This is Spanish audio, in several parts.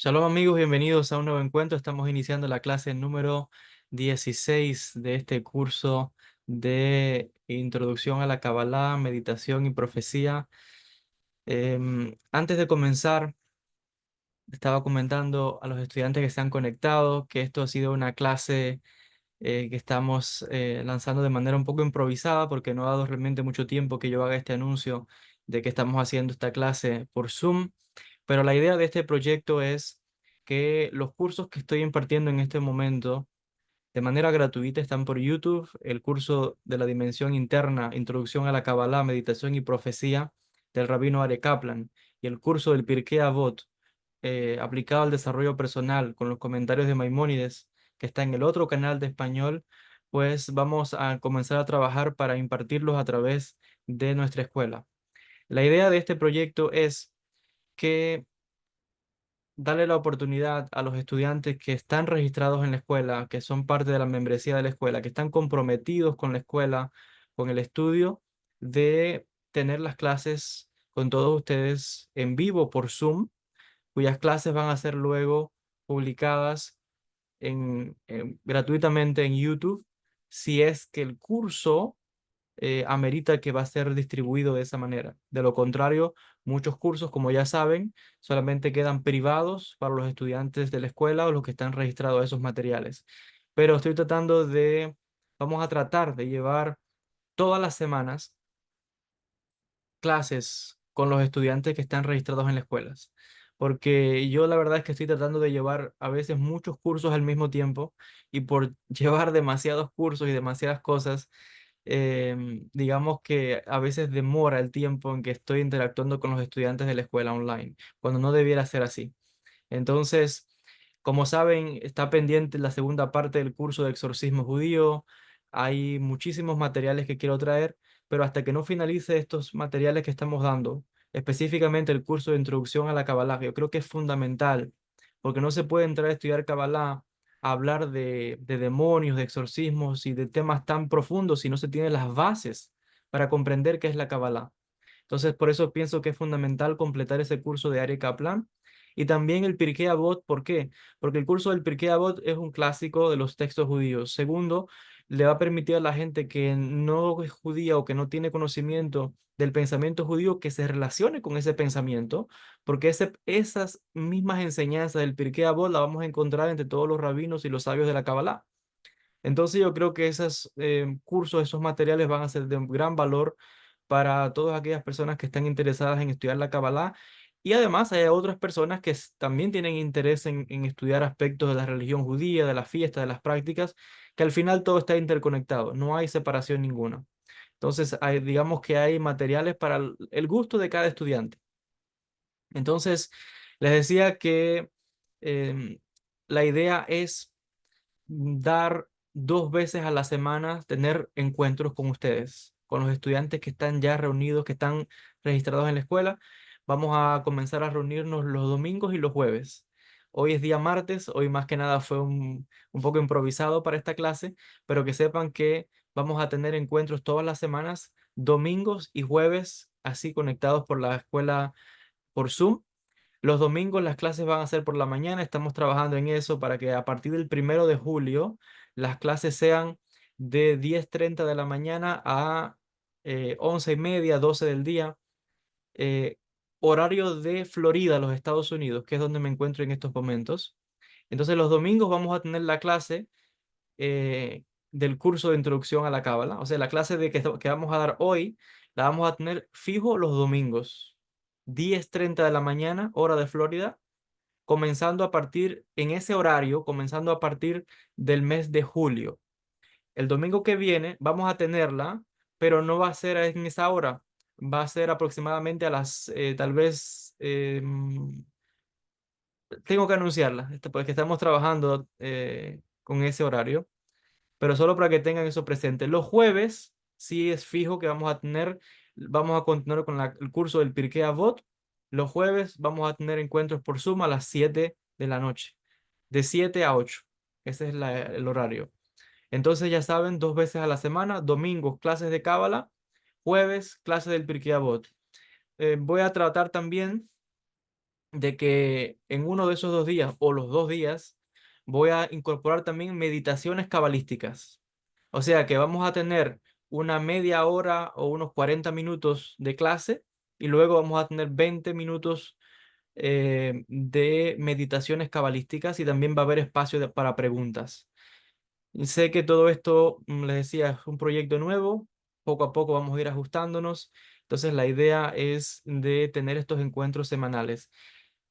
Shalom amigos, bienvenidos a un nuevo encuentro. Estamos iniciando la clase número 16 de este curso de Introducción a la Kabbalah, Meditación y Profecía. Antes de comenzar, estaba comentando a los estudiantes que se han conectado que esto ha sido una clase que estamos lanzando de manera un poco improvisada porque no ha dado realmente mucho tiempo que yo haga este anuncio de que estamos haciendo esta clase por Zoom. Pero la idea de este proyecto es que los cursos que estoy impartiendo en este momento de manera gratuita están por YouTube. El curso de la dimensión interna, Introducción a la Kabbalah, Meditación y Profecía del Rabino Are Kaplan, y el curso del Pirkei Avot aplicado al desarrollo personal con los comentarios de Maimónides, que está en el otro canal de español. Pues vamos a comenzar a trabajar para impartirlos a través de nuestra escuela. La idea de este proyecto es que darle la oportunidad a los estudiantes que están registrados en la escuela, que son parte de la membresía de la escuela, que están comprometidos con la escuela, con el estudio, de tener las clases con todos ustedes en vivo por Zoom, cuyas clases van a ser luego publicadas gratuitamente en YouTube, si es que el curso amerita que va a ser distribuido de esa manera. De lo contrario, muchos cursos, como ya saben, solamente quedan privados para los estudiantes de la escuela o los que están registrados a esos materiales. Pero vamos a tratar de llevar todas las semanas clases con los estudiantes que están registrados en las escuelas. Porque yo la verdad es que estoy tratando de llevar a veces muchos cursos al mismo tiempo, y por llevar demasiados cursos y demasiadas cosas, digamos que a veces demora el tiempo en que estoy interactuando con los estudiantes de la escuela online, cuando no debiera ser así. Entonces, como saben, está pendiente la segunda parte del curso de exorcismo judío. Hay muchísimos materiales que quiero traer, pero hasta que no finalice estos materiales que estamos dando, específicamente el curso de introducción a la Kabbalah, que yo creo que es fundamental, porque no se puede entrar a estudiar Kabbalah, a hablar de demonios, de exorcismos y de temas tan profundos si no se tienen las bases para comprender qué es la Kabbalah. Entonces, por eso pienso que es fundamental completar ese curso de Ari Kaplan y también el Pirkei Avot. ¿Por qué? Porque el curso del Pirkei Avot es un clásico de los textos judíos. Segundo, le va a permitir a la gente que no es judía o que no tiene conocimiento del pensamiento judío que se relacione con ese pensamiento, porque esas mismas enseñanzas del Pirkei Avot las vamos a encontrar entre todos los rabinos y los sabios de la Kabbalah. Entonces yo creo que esos cursos, esos materiales van a ser de un gran valor para todas aquellas personas que están interesadas en estudiar la Kabbalah. Y además hay otras personas que también tienen interés en estudiar aspectos de la religión judía, de la fiesta, de las prácticas, que al final todo está interconectado, no hay separación ninguna. Entonces digamos que hay materiales para el gusto de cada estudiante. Entonces, les decía que em, la idea es dar 2 veces a la semana, tener encuentros con ustedes, con los estudiantes que están ya reunidos, que están registrados en la escuela. Vamos a comenzar a reunirnos los domingos y los jueves. Hoy es día martes, hoy más que nada fue un poco improvisado para esta clase, pero que sepan que vamos a tener encuentros todas las semanas, domingos y jueves, así conectados por la escuela por Zoom. Los domingos las clases van a ser por la mañana. Estamos trabajando en eso para que a partir del 1 de julio las clases sean de 10:30 de la mañana a 11:30, 12 del día, eh, horario de Florida, los Estados Unidos, que es donde me encuentro en estos momentos. Entonces los domingos vamos a tener la clase del curso de introducción a la Cábala. O sea, la clase que vamos a dar hoy la vamos a tener fijo los domingos, 10:30 de la mañana, hora de Florida, comenzando a partir, en ese horario, comenzando a partir del mes de julio. El domingo que viene vamos a tenerla, pero no va a ser en esa hora. Va a ser aproximadamente a tal vez, tengo que anunciarla, porque estamos trabajando con ese horario, pero solo para que tengan eso presente. Los jueves sí es fijo que vamos a continuar con el curso del Pirkei Avot. Los jueves vamos a tener encuentros por Zoom a las 7 de la noche, de 7 a 8. Ese es el horario. Entonces ya saben, 2 veces a la semana, domingos clases de Cábala, jueves clases del Pirkei Avot. Voy a tratar también de que en uno de esos 2 días o los 2 días voy a incorporar también meditaciones cabalísticas. O sea que vamos a tener una media hora o unos 40 minutos de clase y luego vamos a tener 20 minutos de meditaciones cabalísticas y también va a haber espacio para preguntas. Y sé que todo esto, les decía, es un proyecto nuevo, poco a poco vamos a ir ajustándonos, entonces la idea es de tener estos encuentros semanales.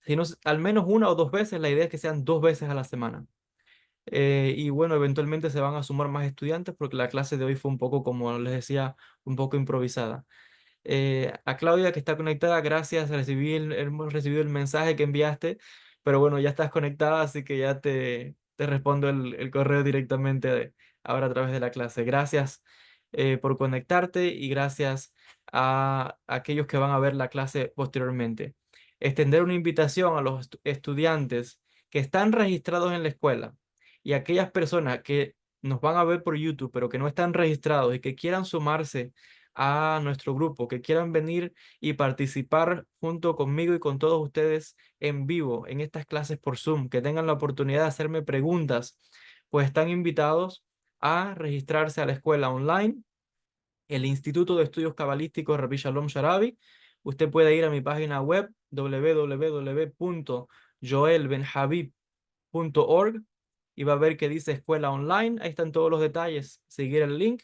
Si no, al menos una o dos veces, la idea es que sean 2 veces a la semana. Y bueno, eventualmente se van a sumar más estudiantes porque la clase de hoy fue un poco, como les decía, un poco improvisada. A Claudia que está conectada, gracias, hemos recibido el mensaje que enviaste, pero bueno, ya estás conectada, así que ya te respondo el correo directamente ahora a través de la clase. Gracias por conectarte y gracias a aquellos que van a ver la clase posteriormente. Extender una invitación a los estudiantes que están registrados en la escuela y aquellas personas que nos van a ver por YouTube, pero que no están registrados y que quieran sumarse a nuestro grupo, que quieran venir y participar junto conmigo y con todos ustedes en vivo en estas clases por Zoom, que tengan la oportunidad de hacerme preguntas, pues están invitados a registrarse a la escuela online, el Instituto de Estudios Cabalísticos Rabbi Shalom Sharabi. Usted puede ir a mi página web www.joelbenhabib.org y va a ver que dice escuela online. Ahí están todos los detalles. Seguir el link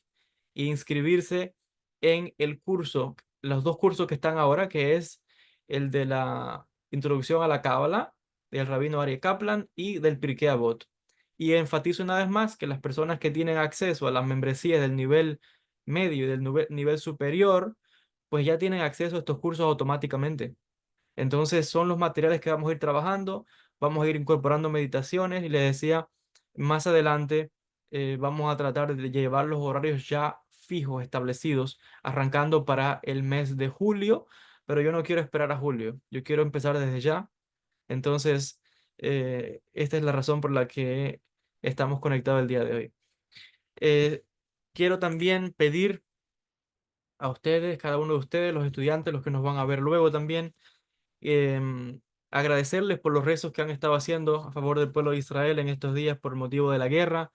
e inscribirse en el curso, los dos cursos que están ahora, que es el de la introducción a la Cábala del Rabino Aryeh Kaplan y del Pirkei Avot. Y enfatizo una vez más que las personas que tienen acceso a las membresías del nivel medio y del nivel superior, pues ya tienen acceso a estos cursos automáticamente. Entonces son los materiales que vamos a ir trabajando, vamos a ir incorporando meditaciones y les decía, más adelante vamos a tratar de llevar los horarios ya fijos, establecidos, arrancando para el mes de julio, pero yo no quiero esperar a julio, yo quiero empezar desde ya. Entonces, esta es la razón por la que estamos conectados el día de hoy. Eh, Quiero también pedir a ustedes, cada uno de ustedes, los estudiantes, los que nos van a ver luego también, agradecerles por los rezos que han estado haciendo a favor del pueblo de Israel en estos días por motivo de la guerra.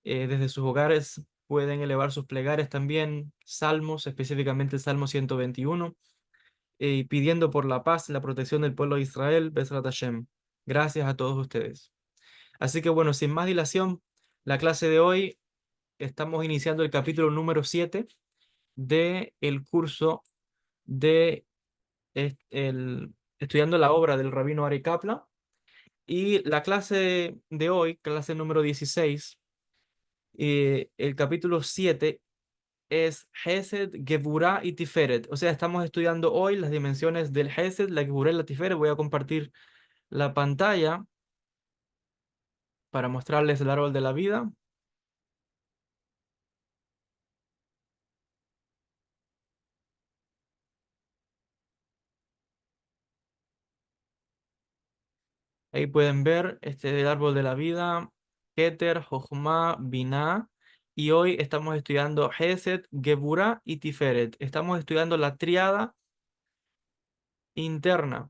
Desde sus hogares pueden elevar sus plegarias también, salmos, específicamente el Salmo 121, y pidiendo por la paz y la protección del pueblo de Israel, Besrat Hashem. Gracias a todos ustedes. Así que bueno, sin más dilación, la clase de hoy estamos iniciando el capítulo número 7 de el curso de estudiando la obra del rabino Ari Kaplan. Y la clase de hoy, clase número 16, el capítulo 7 es Hesed, Geburah y Tiferet. O sea, estamos estudiando hoy las dimensiones del Hesed, la Geburah y la Tiferet. Voy a compartir la pantalla para mostrarles el árbol de la vida. Ahí pueden ver el árbol de la vida, Keter, Jochma, Binah. Y hoy estamos estudiando Hesed, Geburah y Tiferet. Estamos estudiando la tríada interna,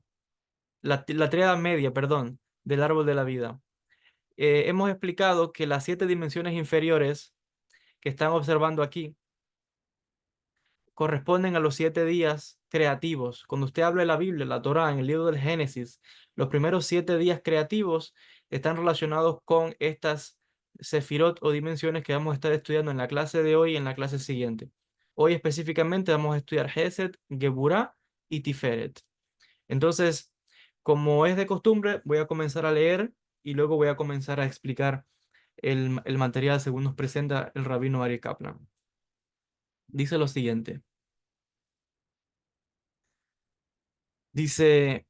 la tríada media, perdón, del árbol de la vida. Hemos explicado que las 7 dimensiones inferiores que están observando aquí corresponden a los 7 días creativos. Cuando usted habla de la Biblia, la Torá, en el libro del Génesis, los primeros 7 días creativos están relacionados con estas sefirot o dimensiones que vamos a estar estudiando en la clase de hoy y en la clase siguiente. Hoy específicamente vamos a estudiar Hesed, Geburah y Tiferet. Entonces, como es de costumbre, voy a comenzar a leer y luego voy a comenzar a explicar el material según nos presenta el rabino Ari Kaplan. Dice lo siguiente. Dice,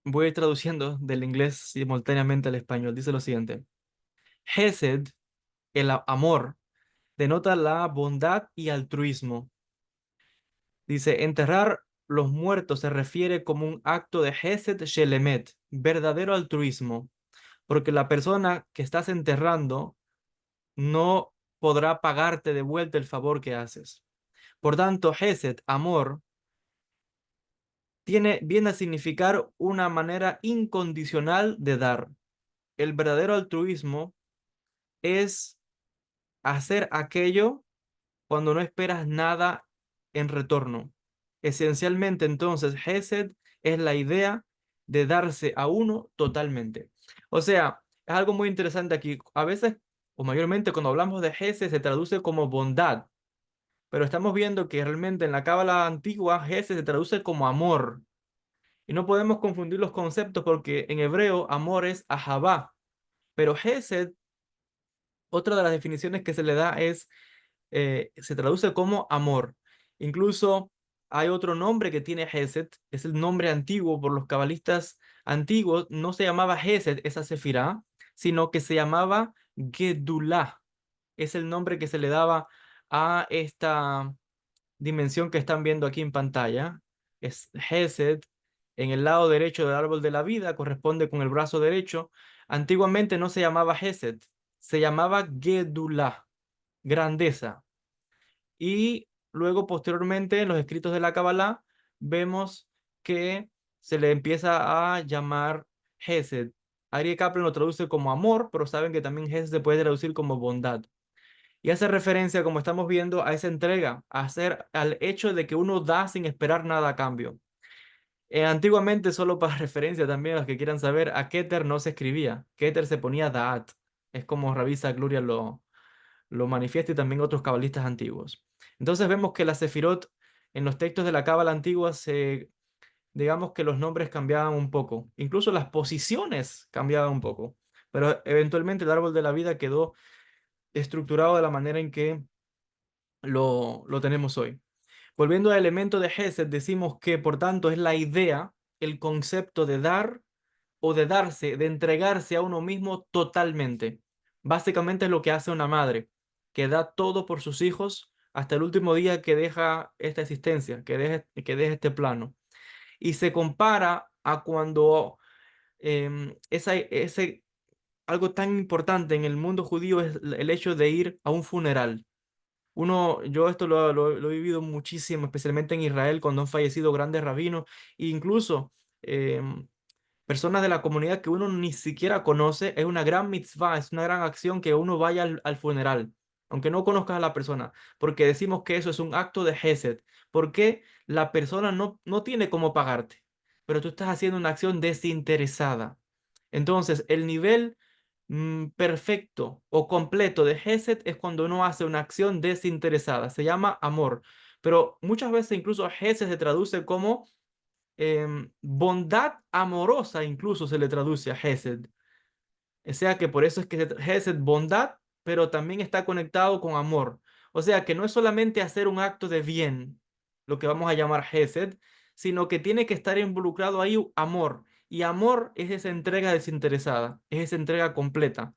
voy a ir traduciendo del inglés simultáneamente al español. Dice lo siguiente. Hesed, el amor, denota la bondad y altruismo. Dice, enterrar los muertos se refiere como un acto de Hesed Shelemet, verdadero altruismo, porque la persona que estás enterrando no podrá pagarte de vuelta el favor que haces. Por tanto, Hesed, amor, viene a significar una manera incondicional de dar. El verdadero altruismo es hacer aquello cuando no esperas nada en retorno. Esencialmente, entonces, Hesed es la idea de darse a uno totalmente. O sea, es algo muy interesante aquí. A veces, o mayormente cuando hablamos de Hesed, se traduce como bondad, pero estamos viendo que realmente en la Cábala antigua, Hesed se traduce como amor. Y no podemos confundir los conceptos porque en hebreo amor es ahabá, pero Hesed, otra de las definiciones que se le da es se traduce como amor. Incluso hay otro nombre que tiene Hesed, es el nombre antiguo por los cabalistas antiguos, no se llamaba Hesed, esa sefirá, sino que se llamaba Gedulá. Es el nombre que se le daba a esta dimensión que están viendo aquí en pantalla. Es Hesed. En el lado derecho del árbol de la vida corresponde con el brazo derecho. Antiguamente no se llamaba Hesed, se llamaba Gedulá, grandeza. Y luego, posteriormente, en los escritos de la Kabbalah, vemos que se le empieza a llamar Hesed. Ari Kaplan lo traduce como amor, pero saben que también Hesed se puede traducir como bondad. Y hace referencia, como estamos viendo, a esa entrega, al hecho de que uno da sin esperar nada a cambio. Antiguamente, solo para referencia también a los que quieran saber, a Keter no se escribía. Keter se ponía Da'at. Es como Rabbi Gloria lo manifiesta y también otros cabalistas antiguos. Entonces vemos que la Sefirot en los textos de la Cábala antigua digamos que los nombres cambiaban un poco, incluso las posiciones cambiaban un poco, pero eventualmente el árbol de la vida quedó estructurado de la manera en que lo tenemos hoy. Volviendo al elemento de Hesed, decimos que por tanto es la idea, el concepto de dar o de darse, de entregarse a uno mismo totalmente. Básicamente es lo que hace una madre, que da todo por sus hijos hasta el último día que deja esta existencia, que deja este plano. Y se compara a cuando algo tan importante en el mundo judío es el hecho de ir a un funeral. Yo esto lo he vivido muchísimo, especialmente en Israel, cuando han fallecido grandes rabinos, e incluso em, personas de la comunidad que uno ni siquiera conoce, es una gran mitzvah, es una gran acción que uno vaya al funeral, aunque no conozcas a la persona, porque decimos que eso es un acto de Hesed, porque la persona no tiene cómo pagarte, pero tú estás haciendo una acción desinteresada. Entonces, el nivel perfecto o completo de Hesed es cuando uno hace una acción desinteresada, se llama amor, pero muchas veces incluso Hesed se traduce como bondad amorosa, incluso se le traduce a Hesed. O sea que por eso es que Hesed, bondad, pero también está conectado con amor. O sea que no es solamente hacer un acto de bien, lo que vamos a llamar Hesed, sino que tiene que estar involucrado ahí amor. Y amor es esa entrega desinteresada, es esa entrega completa.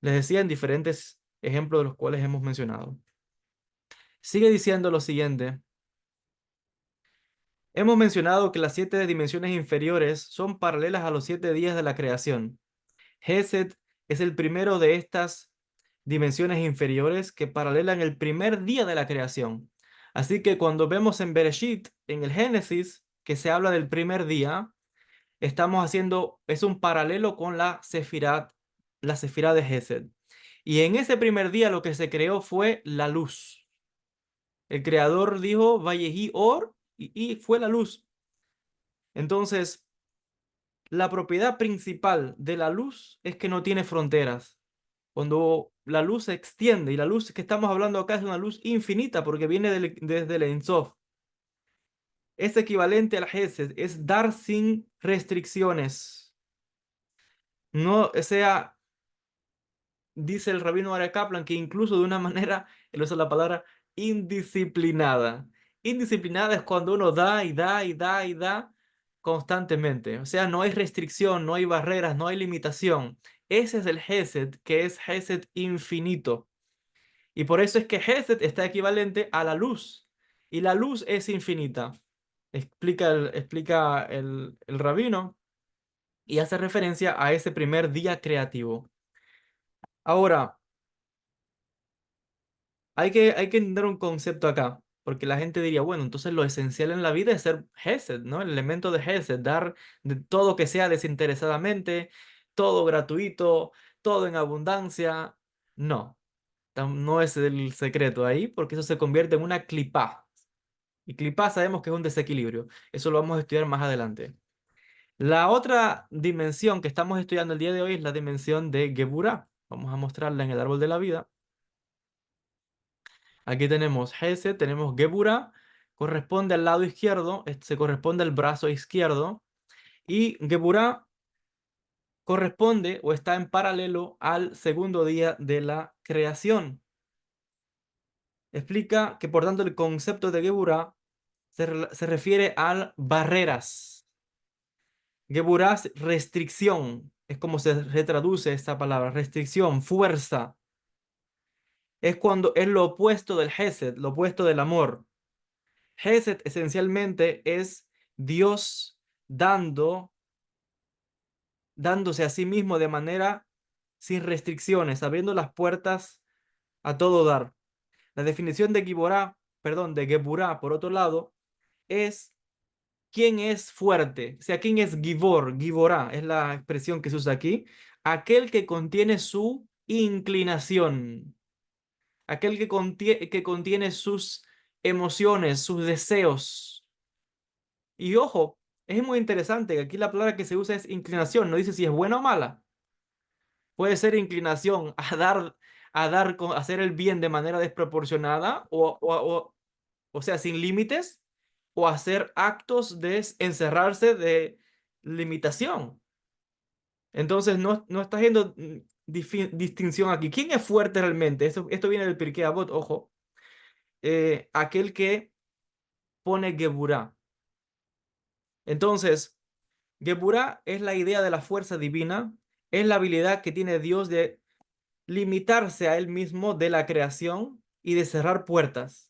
Les decía en diferentes ejemplos de los cuales hemos mencionado. Sigue diciendo lo siguiente. Hemos mencionado que las 7 dimensiones inferiores son paralelas a los 7 días de la creación. Gesed es el primero de estas dimensiones inferiores que paralelan el primer día de la creación. Así que cuando vemos en Bereshit, en el Génesis, que se habla del primer día, es un paralelo con la sefirá de Gesed. Y en ese primer día lo que se creó fue la luz. El creador dijo, Vayehi Or, y fue la luz. Entonces, la propiedad principal de la luz es que no tiene fronteras. Cuando la luz se extiende, y la luz que estamos hablando acá es una luz infinita porque viene desde el Ein Sof, es equivalente al Hesed, es dar sin restricciones. No, o sea, dice el rabino Ara Kaplan que incluso de una manera, él usa la palabra indisciplinada. Indisciplinada es cuando uno da y da y da y da constantemente. O sea, no hay restricción, no hay barreras, no hay limitación. Ese es el Hesed, que es Hesed infinito. Y por eso es que Hesed está equivalente a la luz. Y la luz es infinita. Explica el rabino y hace referencia a ese primer día creativo. Ahora, hay que entender un concepto acá, porque la gente diría, bueno, entonces lo esencial en la vida es ser Hesed, ¿no? El elemento de Hesed, dar de todo que sea desinteresadamente, todo gratuito, todo en abundancia. No, no es el secreto ahí, porque eso se convierte en una clipá. Y clipá sabemos que es un desequilibrio. Eso lo vamos a estudiar más adelante. La otra dimensión que estamos estudiando el día de hoy es la dimensión de Geburah. Vamos a mostrarla en el árbol de la vida. Aquí tenemos Hesed, tenemos Geburah, corresponde al lado izquierdo, se corresponde al brazo izquierdo, y Geburah corresponde o está en paralelo al segundo día de la creación. Explica que por tanto el concepto de Geburah se refiere a barreras. Geburah es restricción, es como se traduce esta palabra, restricción, fuerza. Es cuando es lo opuesto del Hesed, lo opuesto del amor. Hesed esencialmente es Dios dando, dándose a sí mismo de manera sin restricciones, abriendo las puertas a todo dar. La definición de Giborá, perdón, de Geburah, por otro lado, es quién es fuerte, o sea, quién es Gibor, Giborá, es la expresión que se usa aquí, aquel que contiene su inclinación, aquel que contiene sus emociones, sus deseos. Y ojo, es muy interesante que aquí la palabra que se usa es inclinación, no dice si es buena o mala. Puede ser inclinación a hacer el bien de manera desproporcionada o sea, sin límites, o hacer actos de encerrarse de limitación. Entonces, no está haciendo distinción aquí. ¿Quién es fuerte realmente? Esto viene del Pirkei Avot, ojo. Aquel que pone Geburah. Entonces, Geburah es la idea de la fuerza divina, es la habilidad que tiene Dios de limitarse a él mismo de la creación y de cerrar puertas.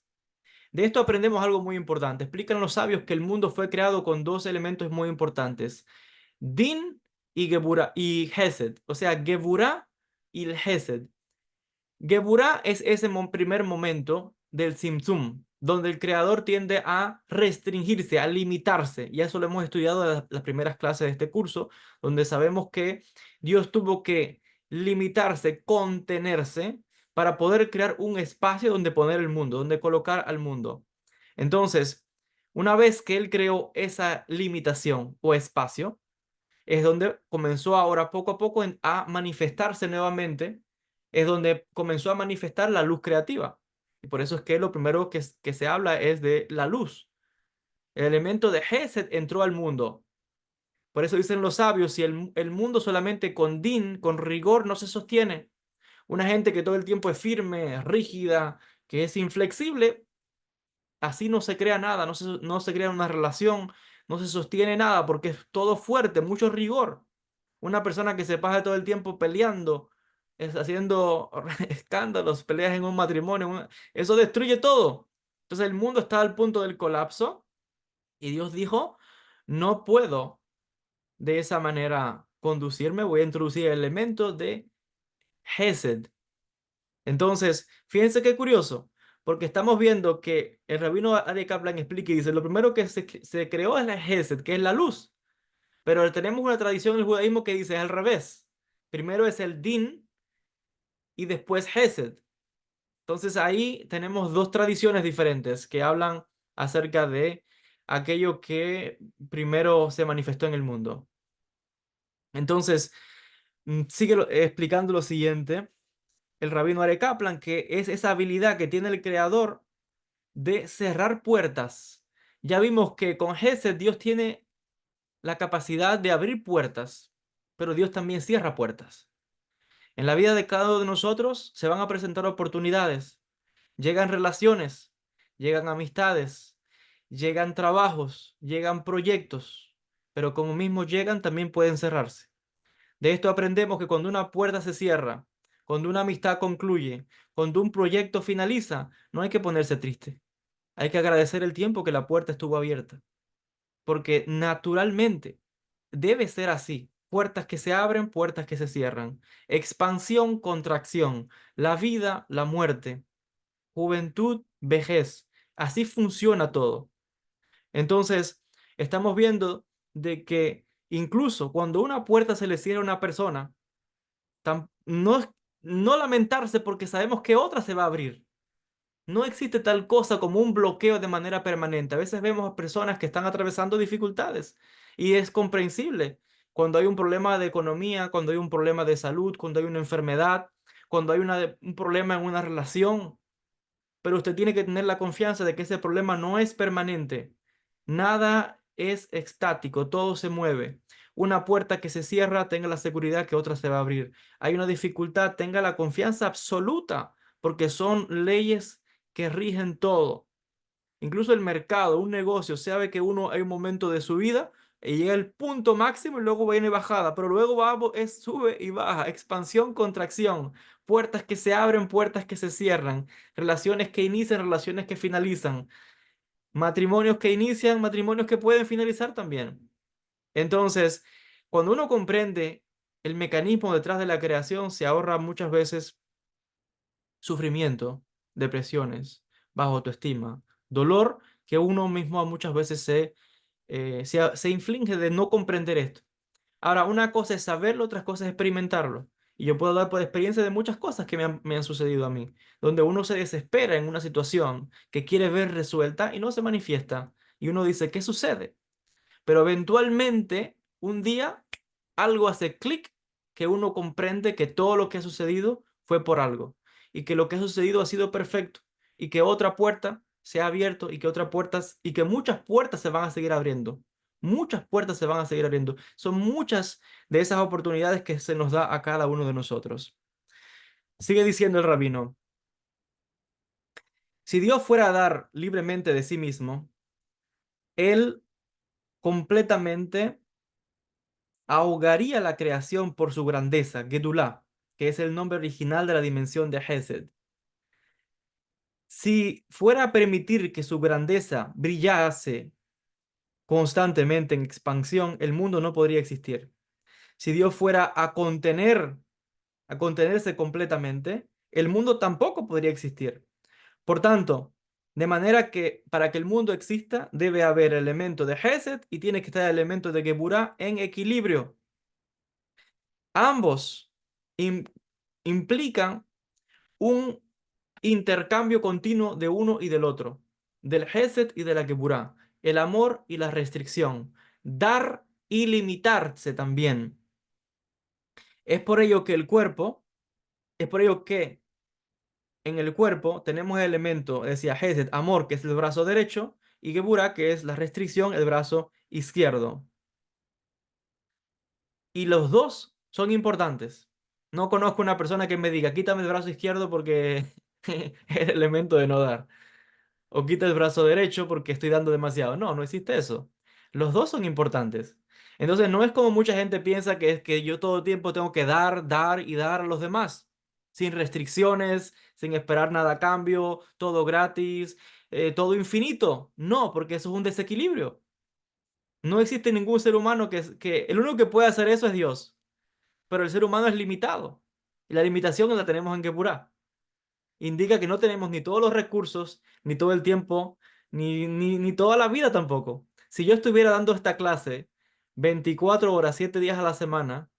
De esto aprendemos algo muy importante. Explican los sabios que el mundo fue creado con dos elementos muy importantes: Din y Geburah y Hesed. O sea, Geburah y el Hesed. Geburah es ese primer momento del Tzimtzum, donde el creador tiende a restringirse, a limitarse. Y eso lo hemos estudiado en las primeras clases de este curso, donde sabemos que Dios tuvo que limitarse, contenerse, para poder crear un espacio donde poner el mundo, donde colocar al mundo. Entonces, una vez que Él creó esa limitación o espacio, es donde comenzó ahora poco a poco a manifestarse nuevamente, es donde comenzó a manifestar la luz creativa. Y por eso es que lo primero que se habla es de la luz. El elemento de Hesed entró al mundo. Por eso dicen los sabios, si el mundo solamente con din, con rigor, no se sostiene. Una gente que todo el tiempo es firme, rígida, que es inflexible, así no se crea nada, no se crea una relación, no se sostiene nada porque es todo fuerte, mucho rigor. Una persona que se pasa todo el tiempo peleando, haciendo escándalos, peleas en un matrimonio, eso destruye todo. Entonces el mundo está al punto del colapso y Dios dijo, no puedo de esa manera conducirme, voy a introducir el elemento de Hesed. Entonces, fíjense qué curioso, porque estamos viendo que el rabino Ari Kaplan explica y dice, lo primero que se creó es la Hesed, que es la luz. Pero tenemos una tradición en el judaísmo que dice al revés. Primero es el din y después Hesed. Entonces ahí tenemos dos tradiciones diferentes que hablan acerca de aquello que primero se manifestó en el mundo. Entonces, sigue explicando lo siguiente el rabino Are Kaplan, que es esa habilidad que tiene el creador de cerrar puertas. Ya vimos que con Hesed Dios tiene la capacidad de abrir puertas, pero Dios también cierra puertas. En la vida de cada uno de nosotros se van a presentar oportunidades, llegan relaciones, llegan amistades, llegan trabajos, llegan proyectos, pero como mismo llegan, también pueden cerrarse. De esto aprendemos que cuando una puerta se cierra, cuando una amistad concluye, cuando un proyecto finaliza, no hay que ponerse triste. Hay que agradecer el tiempo que la puerta estuvo abierta, porque naturalmente debe ser así. Puertas que se abren, puertas que se cierran. Expansión, contracción. La vida, la muerte. Juventud, vejez. Así funciona todo. Entonces, estamos viendo de que incluso cuando una puerta se le cierra a una persona, no, no lamentarse porque sabemos que otra se va a abrir. No existe tal cosa como un bloqueo de manera permanente. A veces vemos a personas que están atravesando dificultades y es comprensible. Cuando hay un problema de economía, cuando hay un problema de salud, cuando hay una enfermedad, cuando hay un problema en una relación, pero usted tiene que tener la confianza de que ese problema no es permanente. Nada es estático, todo se mueve. Una puerta que se cierra, tenga la seguridad que otra se va a abrir. Hay una dificultad, tenga la confianza absoluta, porque son leyes que rigen todo. Incluso el mercado, un negocio, sabe que uno hay un momento de subida y llega el punto máximo y luego viene bajada, pero luego va, sube y baja, expansión, contracción, puertas que se abren, puertas que se cierran, relaciones que inician, relaciones que finalizan, matrimonios que inician, matrimonios que pueden finalizar también. Entonces, cuando uno comprende el mecanismo detrás de la creación, se ahorra muchas veces sufrimiento, depresiones, baja autoestima, dolor que uno mismo muchas veces se inflige de no comprender esto. Ahora, una cosa es saberlo, otra cosa es experimentarlo. Y yo puedo dar por experiencia de muchas cosas que me han sucedido a mí, donde uno se desespera en una situación que quiere ver resuelta y no se manifiesta. Y uno dice, ¿qué sucede? Pero eventualmente, un día, algo hace clic que uno comprende que todo lo que ha sucedido fue por algo y que lo que ha sucedido ha sido perfecto y que otra puerta se ha abierto y que otras puertas y que muchas puertas se van a seguir abriendo. Muchas puertas se van a seguir abriendo. Son muchas de esas oportunidades que se nos da a cada uno de nosotros. Sigue diciendo el rabino, si Dios fuera a dar libremente de sí mismo, Él completamente ahogaría la creación por su grandeza, Gedulá, que es el nombre original de la dimensión de Hesed. Si fuera a permitir que su grandeza brillase constantemente en expansión, el mundo no podría existir. Si Dios fuera a contenerse completamente, el mundo tampoco podría existir. Por tanto, de manera que para que el mundo exista, debe haber elemento de Hesed y tiene que estar el elemento de Geburah en equilibrio. Ambos im- implican un intercambio continuo de uno y del otro, del Hesed y de la Geburah, el amor y la restricción, dar y limitarse también. Es por ello que el cuerpo, es por ello que en el cuerpo tenemos el elemento, decía Hesed, amor, que es el brazo derecho, y Geburah, que es la restricción, el brazo izquierdo. Y los dos son importantes. No conozco una persona que me diga, quítame el brazo izquierdo porque es el elemento de no dar. O quita el brazo derecho porque estoy dando demasiado. No, no existe eso. Los dos son importantes. Entonces no es como mucha gente piensa que es que yo todo el tiempo tengo que dar, dar y dar a los demás. Sin restricciones, sin esperar nada a cambio, todo gratis, todo infinito. No, porque eso es un desequilibrio. No existe ningún ser humano que el único que puede hacer eso es Dios. Pero el ser humano es limitado. Y la limitación la tenemos en Gepurá. Indica que no tenemos ni todos los recursos, ni todo el tiempo, ni toda la vida tampoco. Si yo estuviera dando esta clase 24 horas, 7 días a la semana,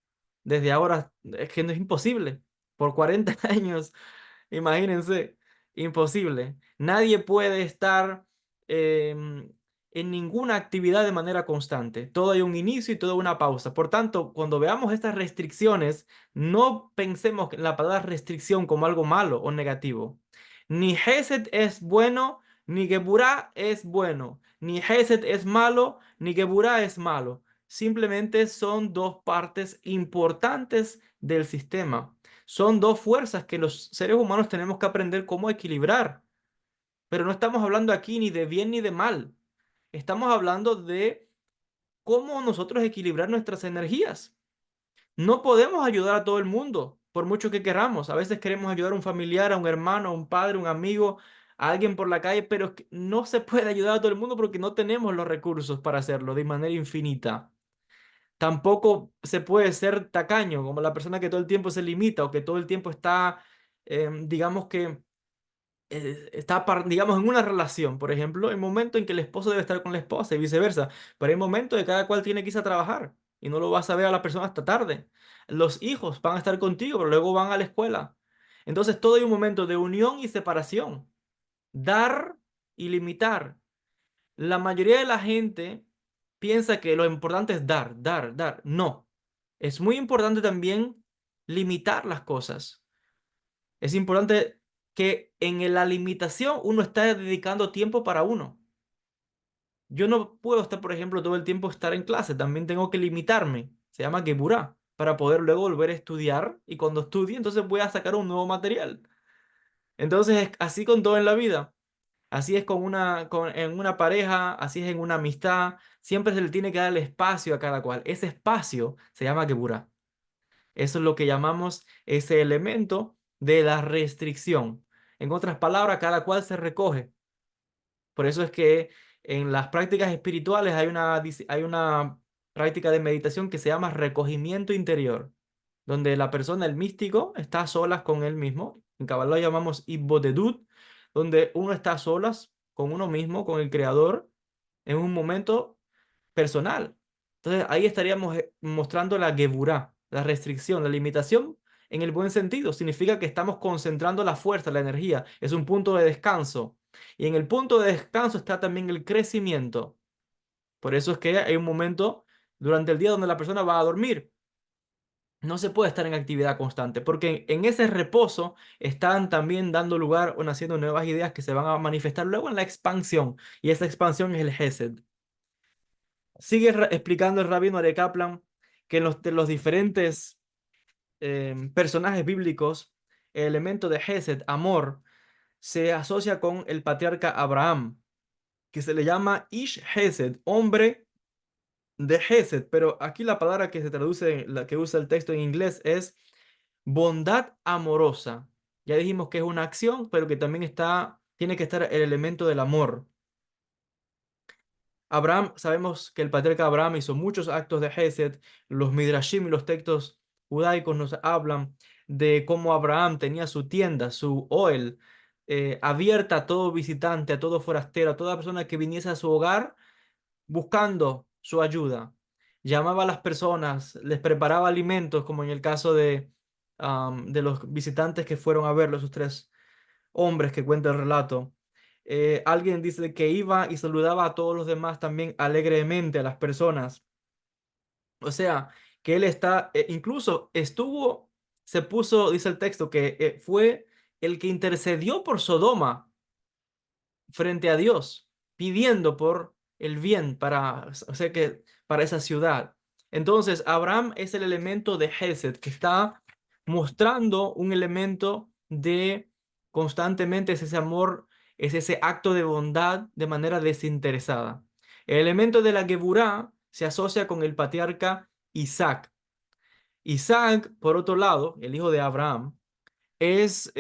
desde ahora es que no es imposible. Por 40 años, imagínense, imposible. Nadie puede estar en ninguna actividad de manera constante. Todo hay un inicio y todo una pausa. Por tanto, cuando veamos estas restricciones, no pensemos en la palabra restricción como algo malo o negativo. Ni Hesed es bueno, ni Geburah es bueno. Ni Hesed es malo, ni Geburah es malo. Simplemente son dos partes importantes del sistema. Son dos fuerzas que los seres humanos tenemos que aprender cómo equilibrar. Pero no estamos hablando aquí ni de bien ni de mal. Estamos hablando de cómo nosotros equilibrar nuestras energías. No podemos ayudar a todo el mundo, por mucho que queramos. A veces queremos ayudar a un familiar, a un hermano, a un padre, un amigo, a alguien por la calle, pero es que no se puede ayudar a todo el mundo porque no tenemos los recursos para hacerlo de manera infinita. Tampoco se puede ser tacaño, como la persona que todo el tiempo se limita o que todo el tiempo está, digamos que está, digamos, en una relación, por ejemplo, el momento en que el esposo debe estar con la esposa y viceversa, pero hay momentos de cada cual tiene que irse a trabajar y no lo vas a ver a la persona hasta tarde. Los hijos van a estar contigo, pero luego van a la escuela. Entonces, todo hay un momento de unión y separación, dar y limitar. La mayoría de la gente piensa que lo importante es dar, dar, dar. No, es muy importante también limitar las cosas. Es importante que en la limitación uno está dedicando tiempo para uno. Yo no puedo estar, por ejemplo, todo el tiempo estar en clase. También tengo que limitarme. Se llama Geburá, para poder luego volver a estudiar. Y cuando estudie, entonces voy a sacar un nuevo material. Entonces, es así con todo en la vida. Así es en una pareja, así es en una amistad. Siempre se le tiene que dar el espacio a cada cual. Ese espacio se llama Geburá. Eso es lo que llamamos ese elemento de la restricción. En otras palabras, cada cual se recoge. Por eso es que en las prácticas espirituales hay una práctica de meditación que se llama recogimiento interior, donde la persona, el místico, está a solas con él mismo. En Kabbalah lo llamamos Ibbodedut, donde uno está a solas con uno mismo, con el Creador, en un momento personal. Entonces ahí estaríamos mostrando la geburá, la restricción, la limitación en el buen sentido. Significa que estamos concentrando la fuerza, la energía. Es un punto de descanso. Y en el punto de descanso está también el crecimiento. Por eso es que hay un momento durante el día donde la persona va a dormir. No se puede estar en actividad constante, porque en ese reposo están también dando lugar o naciendo nuevas ideas que se van a manifestar luego en la expansión. Y esa expansión es el Gesed. Sigue explicando el rabino Are Kaplan que de los diferentes personajes bíblicos, el elemento de Gesed, amor, se asocia con el patriarca Abraham, que se le llama Ish Gesed, hombre de Gesed, pero aquí la palabra que se traduce, la que usa el texto en inglés es bondad amorosa. Ya dijimos que es una acción, pero que también tiene que estar el elemento del amor. Abraham, sabemos que el patriarca Abraham hizo muchos actos de Gesed. Los Midrashim y los textos judaicos nos hablan de cómo Abraham tenía su tienda, su Oel, abierta a todo visitante, a todo forastero, a toda persona que viniese a su hogar buscando su ayuda. Llamaba a las personas, les preparaba alimentos, como en el caso de los visitantes que fueron a verlo, esos tres hombres que cuenta el relato. Alguien dice que iba y saludaba a todos los demás también alegremente a las personas. O sea, que él incluso se puso, dice el texto, que fue el que intercedió por Sodoma frente a Dios, pidiendo por el bien o sea que para esa ciudad. Entonces, Abraham es el elemento de Gesed que está mostrando un elemento de constantemente es ese amor, es ese acto de bondad de manera desinteresada. El elemento de la Geburá se asocia con el patriarca Isaac. Isaac, por otro lado, el hijo de Abraham, es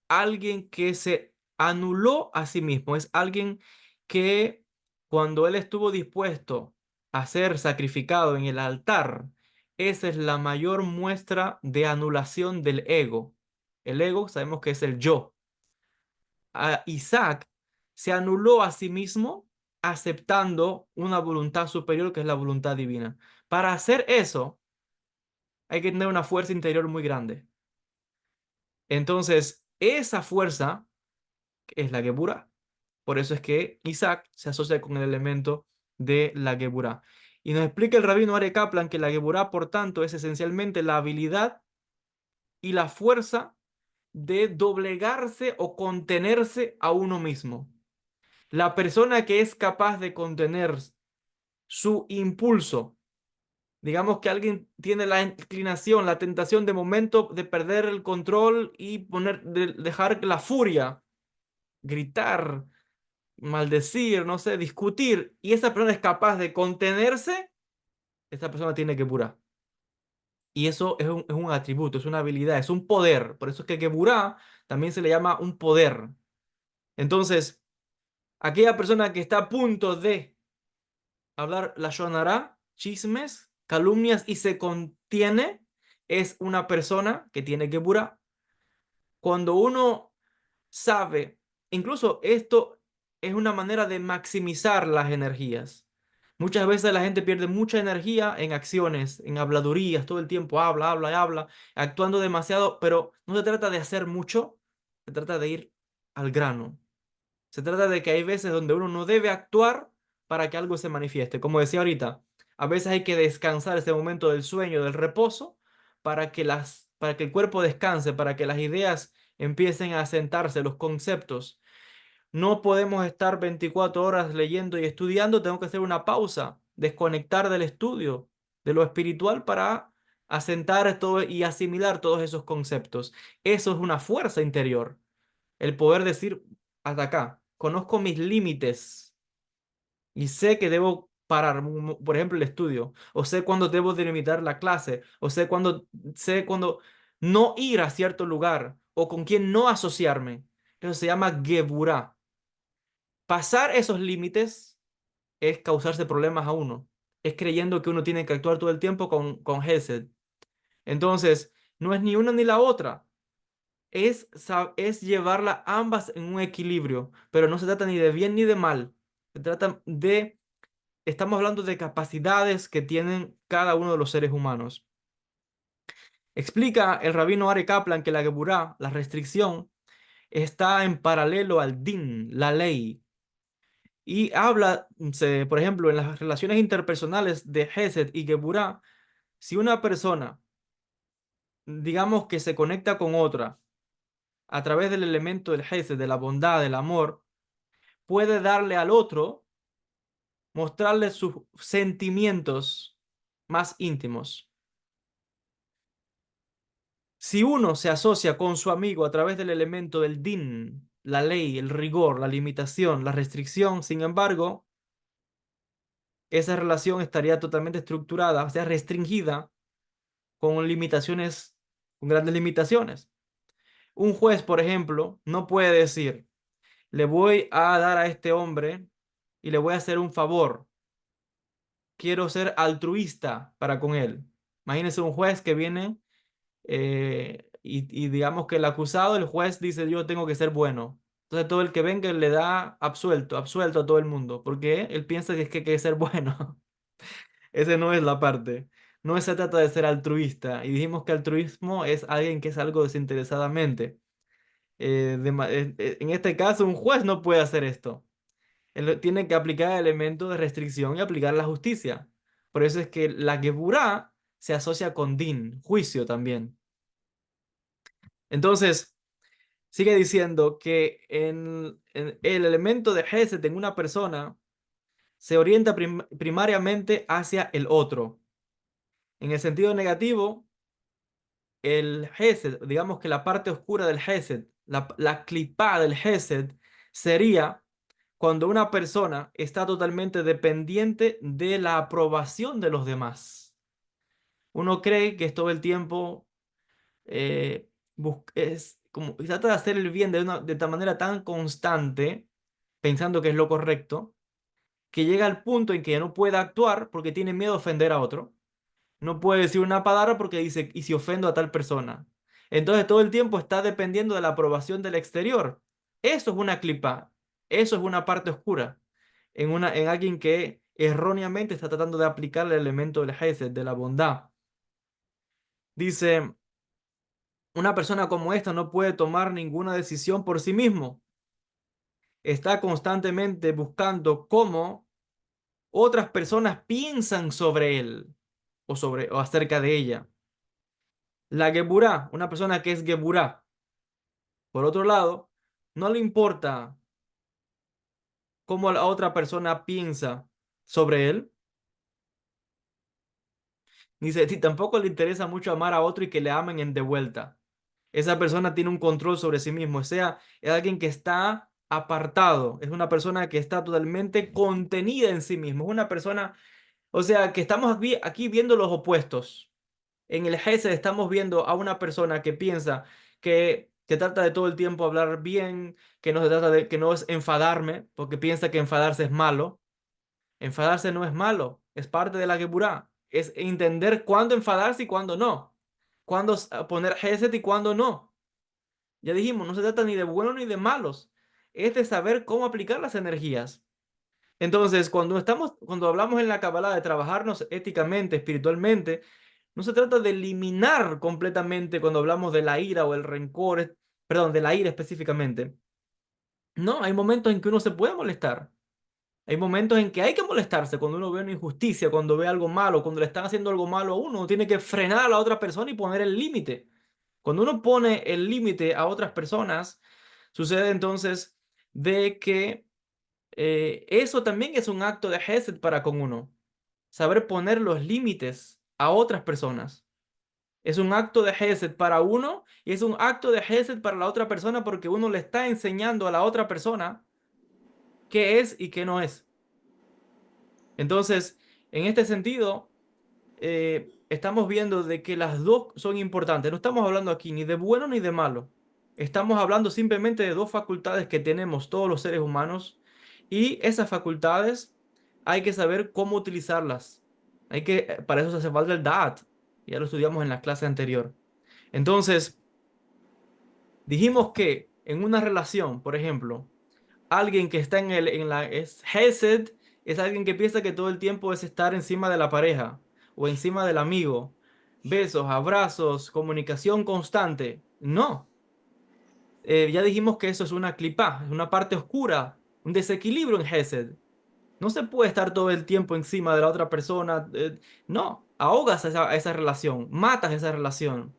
alguien que se anuló a sí mismo, es alguien que cuando él estuvo dispuesto a ser sacrificado en el altar, esa es la mayor muestra de anulación del ego. El ego sabemos que es el yo. Isaac se anuló a sí mismo aceptando una voluntad superior que es la voluntad divina. Para hacer eso hay que tener una fuerza interior muy grande. Entonces, esa fuerza es la Geburah. Por eso es que Isaac se asocia con el elemento de la Geburah. Y nos explica el rabino Are Kaplan que la Geburah, por tanto, es esencialmente la habilidad y la fuerza de doblegarse o contenerse a uno mismo. La persona que es capaz de contener su impulso, digamos que alguien tiene la inclinación, la tentación de momento de perder el control y dejar la furia, gritar, maldecir, no sé, discutir, y esa persona es capaz de contenerse, esa persona tiene Geburah. Y eso es un atributo, es una habilidad, es un poder. Por eso es que Geburah también se le llama un poder. Entonces, aquella persona que está a punto de hablar la Shonará, chismes, calumnias y se contiene, es una persona que tiene Geburah. Cuando uno sabe, incluso esto es una manera de maximizar las energías. Muchas veces la gente pierde mucha energía en acciones, en habladurías, todo el tiempo habla, habla y habla, actuando demasiado, pero no se trata de hacer mucho, se trata de ir al grano. Se trata de que hay veces donde uno no debe actuar para que algo se manifieste. Como decía ahorita, a veces hay que descansar ese momento del sueño, del reposo, para que el cuerpo descanse, para que las ideas empiecen a asentarse, los conceptos. No podemos estar 24 horas leyendo y estudiando, tengo que hacer una pausa, desconectar del estudio, de lo espiritual para asentar todo y asimilar todos esos conceptos. Eso es una fuerza interior, el poder decir hasta acá, conozco mis límites y sé que debo parar, por ejemplo, el estudio, o sé cuándo debo delimitar la clase, o sé cuándo no ir a cierto lugar, o con quién no asociarme. Eso se llama geburá. Pasar esos límites es causarse problemas a uno. Es creyendo que uno tiene que actuar todo el tiempo con Hesed. Entonces, no es ni una ni la otra. Es llevarla ambas en un equilibrio, pero no se trata ni de bien ni de mal. Se trata de, estamos hablando de capacidades que tienen cada uno de los seres humanos. Explica el rabino Ari Kaplan que la Geburá, la restricción, está en paralelo al din, la ley. Y habla, por ejemplo, en las relaciones interpersonales de Hesed y Geburá, si una persona, digamos que se conecta con otra a través del elemento del Hesed, de la bondad, del amor, puede darle al otro, mostrarle sus sentimientos más íntimos. Si uno se asocia con su amigo a través del elemento del din, la ley, el rigor, la limitación, la restricción, sin embargo, esa relación estaría totalmente estructurada, o sea, restringida con limitaciones, con grandes limitaciones. Un juez, por ejemplo, no puede decir, le voy a dar a este hombre y le voy a hacer un favor. Quiero ser altruista para con él. Imagínese un juez que viene y digamos que el acusado, el juez dice, yo tengo que ser bueno. Entonces todo el que venga le da absuelto, absuelto a todo el mundo, porque él piensa que es que hay que ser bueno. Ese no es la parte. No se trata de ser altruista. Y dijimos que altruismo es alguien que es algo desinteresadamente. En este caso, un juez no puede hacer esto. Él tiene que aplicar el elemento de restricción y aplicar la justicia. Por eso es que la Geburá se asocia con din, juicio también. Entonces, sigue diciendo que en el elemento de Hesed en una persona se orienta primariamente hacia el otro. En el sentido negativo, el Hesed, digamos que la parte oscura del Hesed, la clipá del Hesed, sería cuando una persona está totalmente dependiente de la aprobación de los demás. Uno cree que es todo el tiempo, es como trata de hacer el bien de tal manera tan constante, pensando que es lo correcto, que llega al punto en que ya no puede actuar porque tiene miedo a ofender a otro. No puede decir una palabra porque dice, ¿y si ofendo a tal persona? Entonces todo el tiempo está dependiendo de la aprobación del exterior. Eso es una clipa, eso es una parte oscura en alguien que erróneamente está tratando de aplicar el elemento del Hesed, de la bondad. Dice, una persona como esta no puede tomar ninguna decisión por sí mismo. Está constantemente buscando cómo otras personas piensan sobre él o acerca de ella. La Geburá, una persona que es Geburá, por otro lado, no le importa cómo la otra persona piensa sobre él, ni tampoco le interesa mucho amar a otro y que le amen en de vuelta. Esa persona tiene un control sobre sí mismo, o sea, es alguien que está apartado, es una persona que está totalmente contenida en sí mismo, es una persona, o sea, que estamos aquí viendo los opuestos. En el Gesed estamos viendo a una persona que piensa que trata de todo el tiempo hablar bien, que no se trata de que no es enfadarme, porque piensa que enfadarse es malo. Enfadarse no es malo, es parte de la Geburá. Es entender cuándo enfadarse y cuándo no. Cuándo poner Gesed y cuándo no. Ya dijimos, no se trata ni de buenos ni de malos, es de saber cómo aplicar las energías. Entonces, cuando hablamos en la Kabbalah de trabajarnos éticamente, espiritualmente, no se trata de eliminar completamente cuando hablamos de la ira o el rencor, perdón, de la ira específicamente. No, hay momentos en que uno se puede molestar. Hay momentos en que hay que molestarse cuando uno ve una injusticia, cuando ve algo malo, cuando le están haciendo algo malo a uno, uno tiene que frenar a la otra persona y poner el límite. Cuando uno pone el límite a otras personas, sucede entonces de que eso también es un acto de Hesed para con uno. Saber poner los límites a otras personas. Es un acto de Hesed para uno y es un acto de Hesed para la otra persona porque uno le está enseñando a la otra persona qué es y qué no es. Entonces, en este sentido, estamos viendo de que las dos son importantes. No estamos hablando aquí ni de bueno ni de malo. Estamos hablando simplemente de dos facultades que tenemos todos los seres humanos y esas facultades hay que saber cómo utilizarlas. Para eso se hace falta el Da'at. Ya lo estudiamos en la clase anterior. Entonces, dijimos que en una relación, por ejemplo, alguien que está es Hesed, es alguien que piensa que todo el tiempo es estar encima de la pareja o encima del amigo. Besos, abrazos, comunicación constante. No. Ya dijimos que eso es una clipá, es una parte oscura, un desequilibrio en Hesed. No se puede estar todo el tiempo encima de la otra persona. No, ahogas esa relación, matas esa relación,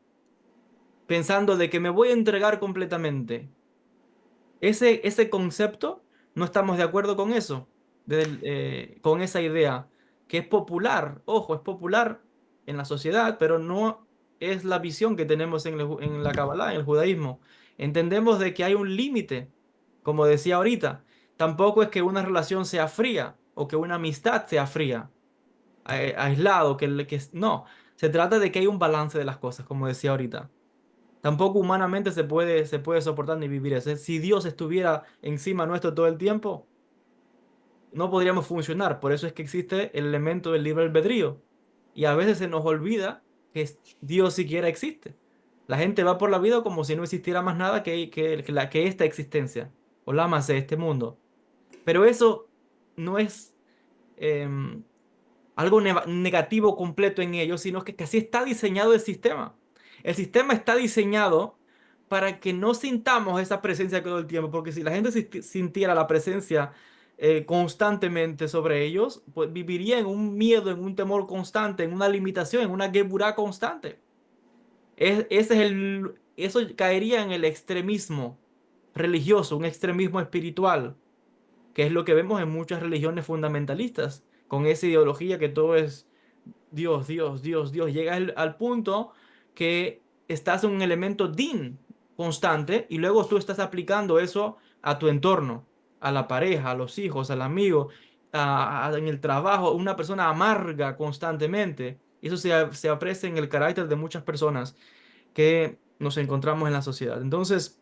pensando de que me voy a entregar completamente. Ese concepto, no estamos de acuerdo con eso, con esa idea, que es popular, ojo, es popular en la sociedad, pero no es la visión que tenemos en la Kabbalah, en el judaísmo. Entendemos de que hay un límite, como decía ahorita. Tampoco es que una relación sea fría o que una amistad sea fría, aislado, no. Se trata de que hay un balance de las cosas, como decía ahorita. Tampoco humanamente se puede soportar ni vivir eso. Si Dios estuviera encima nuestro todo el tiempo, no podríamos funcionar. Por eso es que existe el elemento del libre albedrío. Y a veces se nos olvida que Dios siquiera existe. La gente va por la vida como si no existiera más nada que esta existencia, o la más de este mundo. Pero eso no es em, algo negativo completo en ellos, sino que así está diseñado el sistema. El sistema está diseñado para que no sintamos esa presencia todo el tiempo, porque si la gente sintiera la presencia constantemente sobre ellos, pues viviría en un miedo, en un temor constante, en una limitación, en una geburá constante. Eso caería en el extremismo religioso, un extremismo espiritual que es lo que vemos en muchas religiones fundamentalistas, con esa ideología que todo es Dios, Dios, Dios, Dios. Llega al punto que estás en un elemento din constante y luego tú estás aplicando eso a tu entorno, a la pareja, a los hijos, al amigo, en el trabajo, una persona amarga constantemente. Y eso se aprecia en el carácter de muchas personas que nos encontramos en la sociedad. Entonces,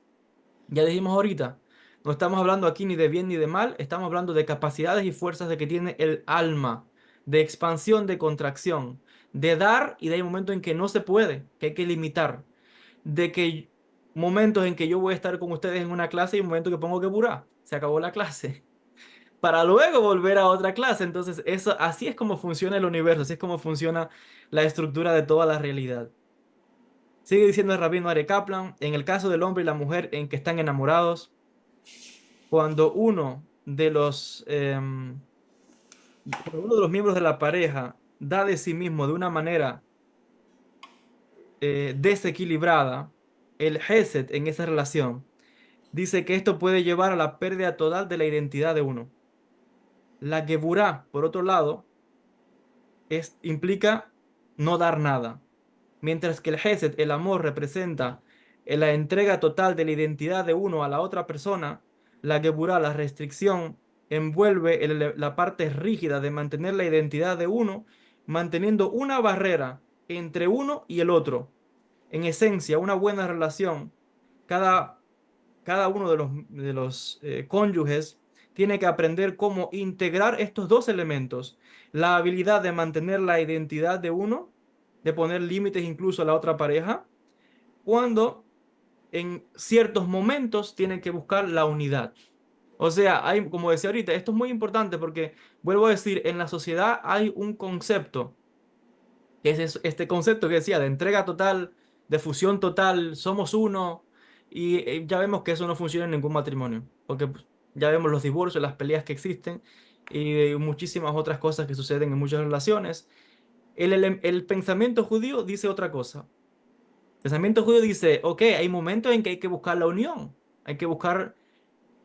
ya dijimos ahorita, no estamos hablando aquí ni de bien ni de mal, estamos hablando de capacidades y fuerzas de que tiene el alma, de expansión, de contracción, de dar y de hay momentos en que no se puede, que hay que limitar, de que momentos en que yo voy a estar con ustedes en una clase y un momento que pongo que burá, se acabó la clase, para luego volver a otra clase. Entonces, así es como funciona el universo, así es como funciona la estructura de toda la realidad. Sigue diciendo el rabino Are Kaplan, en el caso del hombre y la mujer en que están enamorados, cuando cuando uno de los miembros de la pareja da de sí mismo de una manera desequilibrada, el Hesed en esa relación dice que esto puede llevar a la pérdida total de la identidad de uno. La Geburah, por otro lado, implica no dar nada. Mientras que el Hesed, el amor, representa la entrega total de la identidad de uno a la otra persona, la Geburah, la restricción, envuelve la parte rígida de mantener la identidad de uno, manteniendo una barrera entre uno y el otro. En esencia, una buena relación, cada uno de los cónyuges tiene que aprender cómo integrar estos dos elementos, la habilidad de mantener la identidad de uno, de poner límites incluso a la otra pareja, cuando en ciertos momentos tiene que buscar la unidad. O sea, hay, como decía ahorita, esto es muy importante porque, vuelvo a decir, en la sociedad hay un concepto, que es este concepto que decía de entrega total, de fusión total, somos uno, y ya vemos que eso no funciona en ningún matrimonio, porque pues, ya vemos los divorcios, las peleas que existen y muchísimas otras cosas que suceden en muchas relaciones. El pensamiento judío dice otra cosa. El pensamiento judío dice, ok, hay momentos en que hay que buscar la unión, hay que buscar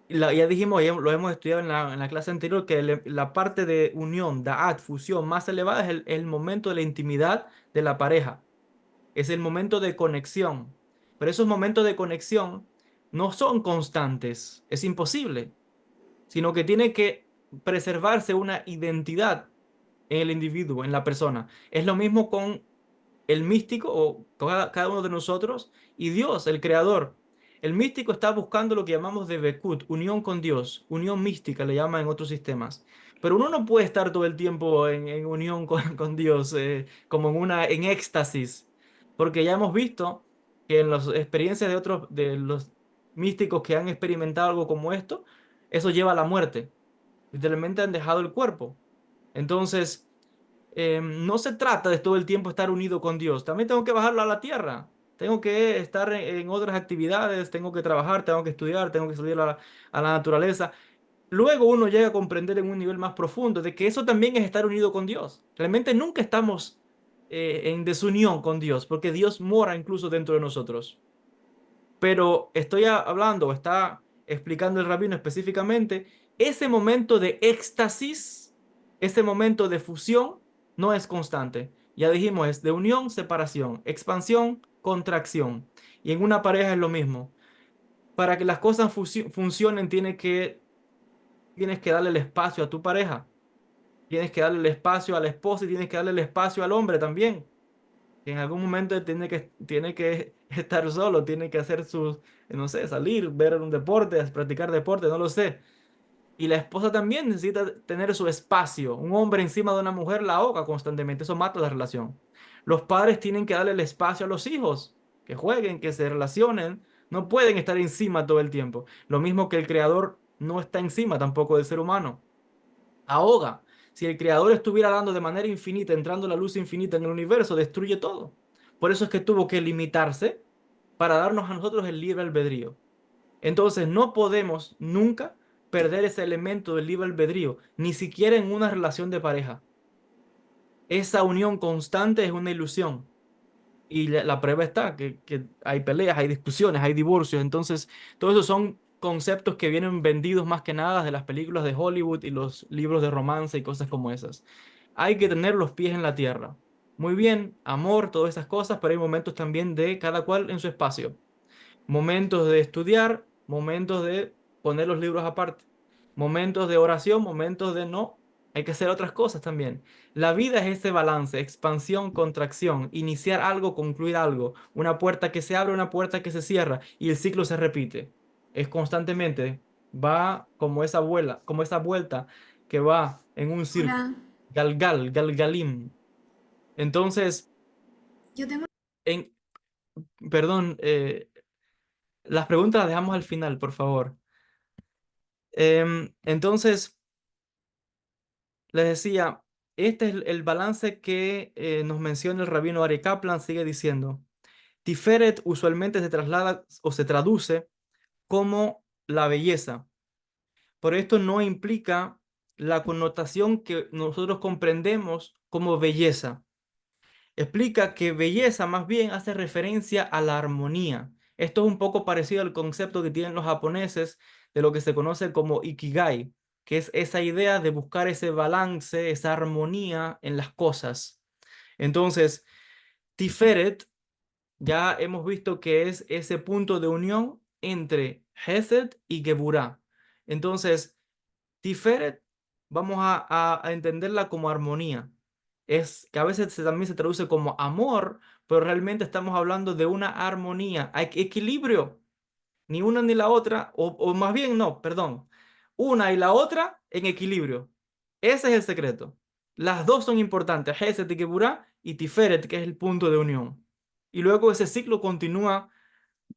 ya dijimos, ya lo hemos estudiado en la clase anterior, que la parte de unión, da'at, fusión más elevada es el momento de la intimidad de la pareja. Es el momento de conexión. Pero esos momentos de conexión no son constantes, es imposible, sino que tiene que preservarse una identidad en el individuo, en la persona. Es lo mismo con el místico o cada uno de nosotros y Dios, el creador. El místico está buscando lo que llamamos de Bekut, unión con Dios, unión mística le llaman en otros sistemas. Pero uno no puede estar todo el tiempo en unión con Dios, como en éxtasis, porque ya hemos visto que en las experiencias de otros, de los místicos que han experimentado algo como esto, eso lleva a la muerte. Literalmente han dejado el cuerpo. Entonces, no se trata de todo el tiempo estar unido con Dios. También tengo que bajarlo a la tierra. Tengo que estar en otras actividades, tengo que trabajar, tengo que estudiar, tengo que salir a la naturaleza. Luego uno llega a comprender en un nivel más profundo de que eso también es estar unido con Dios. Realmente nunca estamos en desunión con Dios, porque Dios mora incluso dentro de nosotros. Pero estoy hablando, o está explicando el rabino específicamente, ese momento de éxtasis, ese momento de fusión, no es constante. Ya dijimos, es de unión, separación, expansión, contracción. Y en una pareja es lo mismo. Para que las cosas funcionen, tienes que darle el espacio a tu pareja, tienes que darle el espacio a la esposa y tienes que darle el espacio al hombre también. En algún momento tiene que estar solo, tiene que hacer sus, no sé, salir, ver un deporte, practicar deporte, no lo sé. Y la esposa también necesita tener su espacio. Un hombre encima de una mujer la ahoga constantemente, eso mata la relación. Los padres tienen que darle el espacio a los hijos, que jueguen, que se relacionen, no pueden estar encima todo el tiempo. Lo mismo que el creador no está encima tampoco del ser humano, ahoga. Si el creador estuviera dando de manera infinita, entrando la luz infinita en el universo, destruye todo. Por eso es que tuvo que limitarse para darnos a nosotros el libre albedrío. Entonces no podemos nunca perder ese elemento del libre albedrío, ni siquiera en una relación de pareja. Esa unión constante es una ilusión. Y la prueba está que hay peleas, hay discusiones, hay divorcios. Entonces, todos esos son conceptos que vienen vendidos más que nada de las películas de Hollywood y los libros de romance y cosas como esas. Hay que tener los pies en la tierra. Muy bien, amor, todas esas cosas, pero hay momentos también de cada cual en su espacio, momentos de estudiar, momentos de poner los libros aparte, momentos de oración, momentos de no, hay que hacer otras cosas también. La vida es ese balance, expansión, contracción, iniciar algo, concluir algo, una puerta que se abre, una puerta que se cierra y el ciclo se repite. Es constantemente, va como esa vuela, como esa vuelta que va en un círculo, Hola, galgalim. Entonces, yo tengo... en, perdón, las preguntas las dejamos al final, por favor. Entonces, les decía, este es el balance que nos menciona el rabino Ari Kaplan, sigue diciendo, Tiferet usualmente se traslada o se traduce como la belleza, pero esto no implica la connotación que nosotros comprendemos como belleza. Explica que belleza más bien hace referencia a la armonía. Esto es un poco parecido al concepto que tienen los japoneses de lo que se conoce como ikigai, que es esa idea de buscar ese balance, esa armonía en las cosas. Entonces, Tiferet ya hemos visto que es ese punto de unión entre Hesed y Geburah. Entonces, Tiferet, vamos a entenderla como armonía. Es que a veces también se traduce como amor, pero realmente estamos hablando de una armonía. Hay equilibrio, ni una ni la otra, o más bien no, perdón. Una y la otra en equilibrio. Ese es el secreto. Las dos son importantes, Hesed y Geburah y Tiferet, que es el punto de unión. Y luego ese ciclo continúa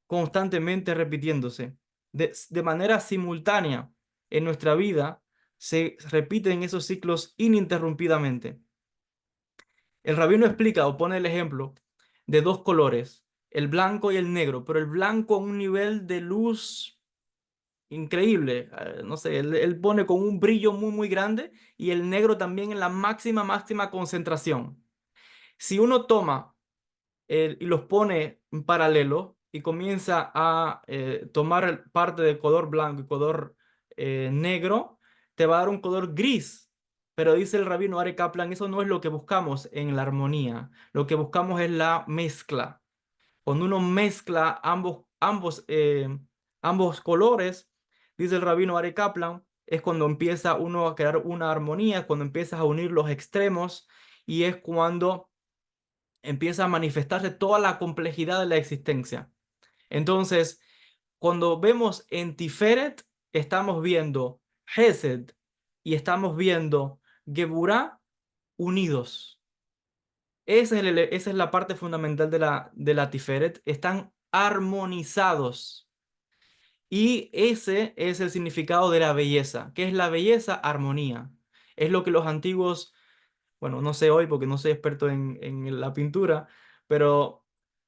constantemente repitiéndose. De manera simultánea en nuestra vida se repiten esos ciclos ininterrumpidamente. El rabino explica o pone el ejemplo de dos colores, el blanco y el negro, pero el blanco a un nivel de luz increíble. No sé, él pone con un brillo muy, muy grande y el negro también en la máxima, máxima concentración. Si uno toma y los pone en paralelo y comienza a tomar parte del color blanco y color negro, te va a dar un color gris. Pero dice el rabino Ari Kaplan, eso no es lo que buscamos en la armonía. Lo que buscamos es la mezcla. Cuando uno mezcla ambos colores, dice el rabino Ari Kaplan, es cuando empieza uno a crear una armonía, cuando empiezas a unir los extremos y es cuando empieza a manifestarse toda la complejidad de la existencia. Entonces, cuando vemos en Tiferet, estamos viendo Hesed y estamos viendo Geburah unidos. Esa es la parte fundamental de la Tiferet. Están armonizados. Y ese es el significado de la belleza. ¿Qué es la belleza? Armonía. Es lo que los antiguos, bueno, no sé hoy porque no soy experto en la pintura, pero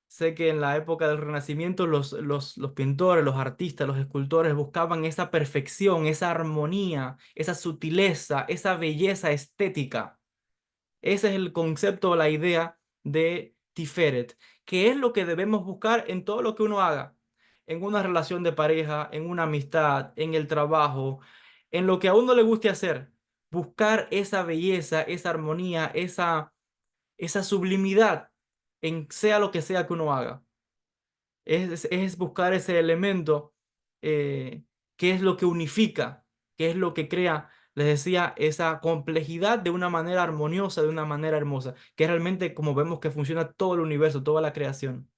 sé que en la época del Renacimiento los pintores, los artistas, los escultores buscaban esa perfección, esa armonía, esa sutileza, esa belleza estética. Ese es el concepto, la idea de Tiferet, que es lo que debemos buscar en todo lo que uno haga, en una relación de pareja, en una amistad, en el trabajo, en lo que a uno le guste hacer. Buscar esa belleza, esa armonía, esa sublimidad en sea lo que sea que uno haga. Es buscar ese elemento que es lo que unifica, que es lo que crea, les decía, esa complejidad de una manera armoniosa, de una manera hermosa, que es realmente como vemos que funciona todo el universo, toda la creación.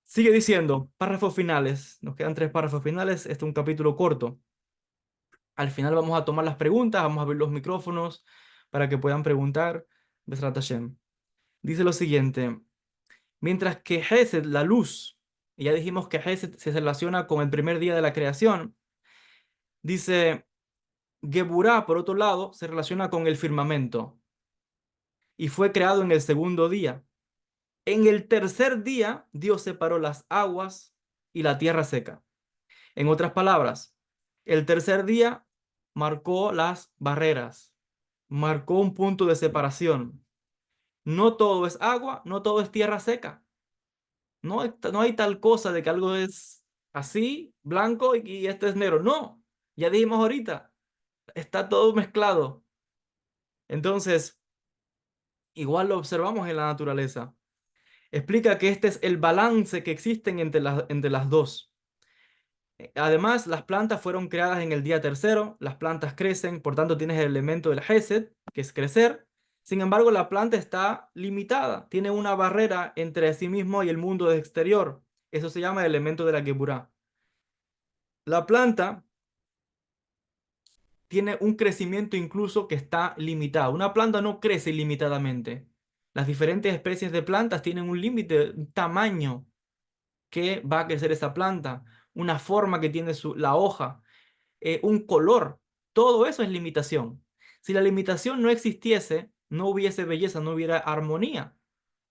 Sigue diciendo, párrafos finales, nos quedan 3 párrafos finales, este es un capítulo corto. Al final vamos a tomar las preguntas, vamos a abrir los micrófonos para que puedan preguntar. Besrat Hashem. Dice lo siguiente. Mientras que Gesed, la luz, y ya dijimos que Gesed se relaciona con el primer día de la creación, dice Geburah, por otro lado, se relaciona con el firmamento y fue creado en el segundo día. En el tercer día, Dios separó las aguas y la tierra seca. En otras palabras, el tercer día marcó las barreras, marcó un punto de separación. No todo es agua, no todo es tierra seca. No hay tal cosa de que algo es así, blanco y este es negro. No, ya dijimos ahorita, está todo mezclado. Entonces, igual lo observamos en la naturaleza. Explica que este es el balance que existen entre las dos. Además, las plantas fueron creadas en el día tercero, las plantas crecen, por tanto tienes el elemento del Gesed, que es crecer. Sin embargo, la planta está limitada, tiene una barrera entre sí mismo y el mundo exterior. Eso se llama el elemento de la Geburah. La planta tiene un crecimiento incluso que está limitado. Una planta no crece ilimitadamente. Las diferentes especies de plantas tienen un límite, un tamaño que va a crecer esa planta, una forma que tiene la hoja, un color. Todo eso es limitación. Si la limitación no existiese, no hubiese belleza, no hubiera armonía.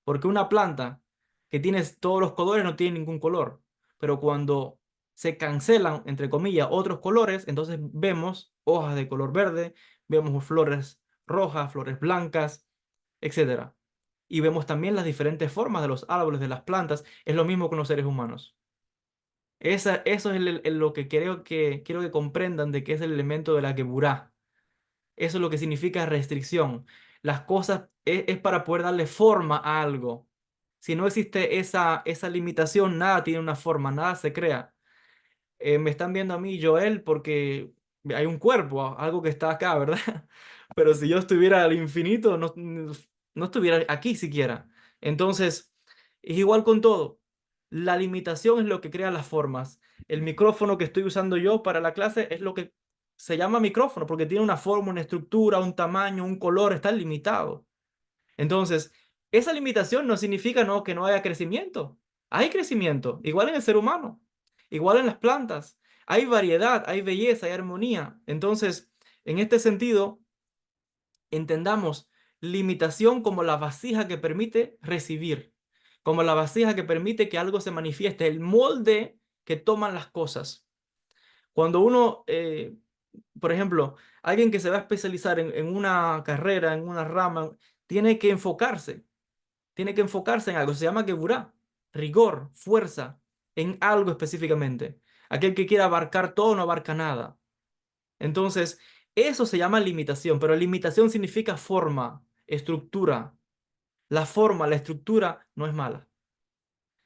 Porque una planta que tiene todos los colores no tiene ningún color. Pero cuando se cancelan, entre comillas, otros colores, entonces vemos hojas de color verde, vemos flores rojas, flores blancas, etcétera. Y vemos también las diferentes formas de los árboles, de las plantas. Es lo mismo con los seres humanos. Eso es lo que quiero que comprendan de qué es el elemento de la Geburah. Eso es lo que significa restricción. Las cosas es para poder darle forma a algo. Si no existe esa limitación, nada tiene una forma, nada se crea. Me están viendo a mí, Joel, porque hay un cuerpo, algo que está acá, ¿verdad? Pero si yo estuviera al infinito, no estuviera aquí siquiera. Entonces, es igual con todo. La limitación es lo que crea las formas. El micrófono que estoy usando yo para la clase es lo que se llama micrófono, porque tiene una forma, una estructura, un tamaño, un color, está limitado. Entonces, esa limitación no significa no, que no haya crecimiento. Hay crecimiento, igual en el ser humano, igual en las plantas. Hay variedad, hay belleza, hay armonía. Entonces, en este sentido, entendamos limitación como la vasija que permite recibir, como la vasija que permite que algo se manifieste, el molde que toman las cosas. Cuando uno, por ejemplo, alguien que se va a especializar en una carrera, en una rama, tiene que enfocarse, tiene que enfocarse en algo. Se llama geburá, rigor, fuerza, en algo específicamente. Aquel que quiera abarcar todo no abarca nada. Entonces, eso se llama limitación, pero limitación significa forma, estructura. La forma, la estructura no es mala.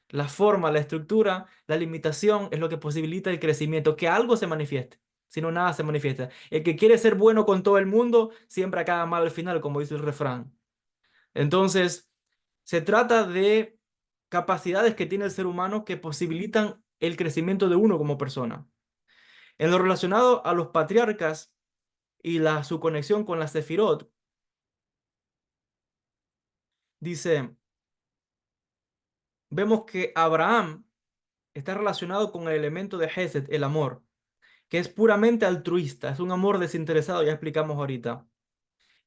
La forma, la estructura, la limitación es lo que posibilita el crecimiento, que algo se manifieste. Si no, nada se manifiesta. El que quiere ser bueno con todo el mundo siempre acaba mal al final, como dice el refrán. Entonces, se trata de capacidades que tiene el ser humano que posibilitan el crecimiento de uno como persona. En lo relacionado a los patriarcas y su conexión con la Sefirot, dice, vemos que Abraham está relacionado con el elemento de Hesed, el amor, que es puramente altruista, es un amor desinteresado, ya explicamos ahorita.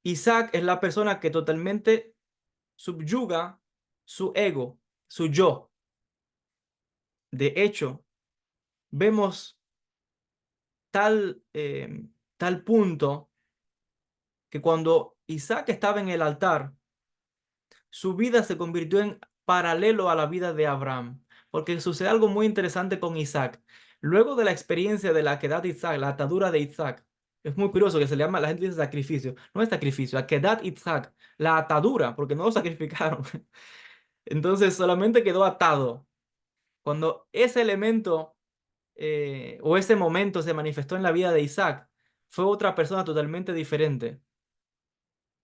Isaac es la persona que totalmente subyuga su ego, su yo. De hecho, vemos tal punto que cuando Isaac estaba en el altar, su vida se convirtió en paralelo a la vida de Abraham, porque sucede algo muy interesante con Isaac. Luego de la experiencia de la Kedat Isaac, la atadura de Isaac, es muy curioso que se le llama, la gente dice sacrificio, no es sacrificio, a Kedat Isaac, la atadura, porque no lo sacrificaron. Entonces solamente quedó atado. Cuando ese elemento o ese momento se manifestó en la vida de Isaac, fue otra persona totalmente diferente.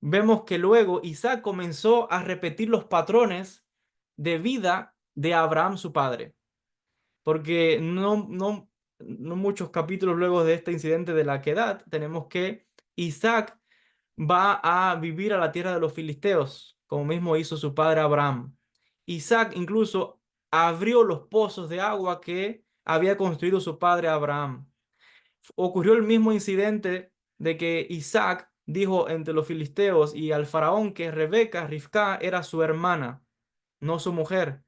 Vemos que luego Isaac comenzó a repetir los patrones de vida de Abraham, su padre, porque no muchos capítulos luego de este incidente de la Quedad, tenemos que Isaac va a vivir a la tierra de los filisteos, como mismo hizo su padre Abraham. Isaac incluso abrió los pozos de agua que había construido su padre Abraham. Ocurrió el mismo incidente de que Isaac dijo entre los filisteos y al faraón que Rebeca, Rivka, era su hermana, no su mujer.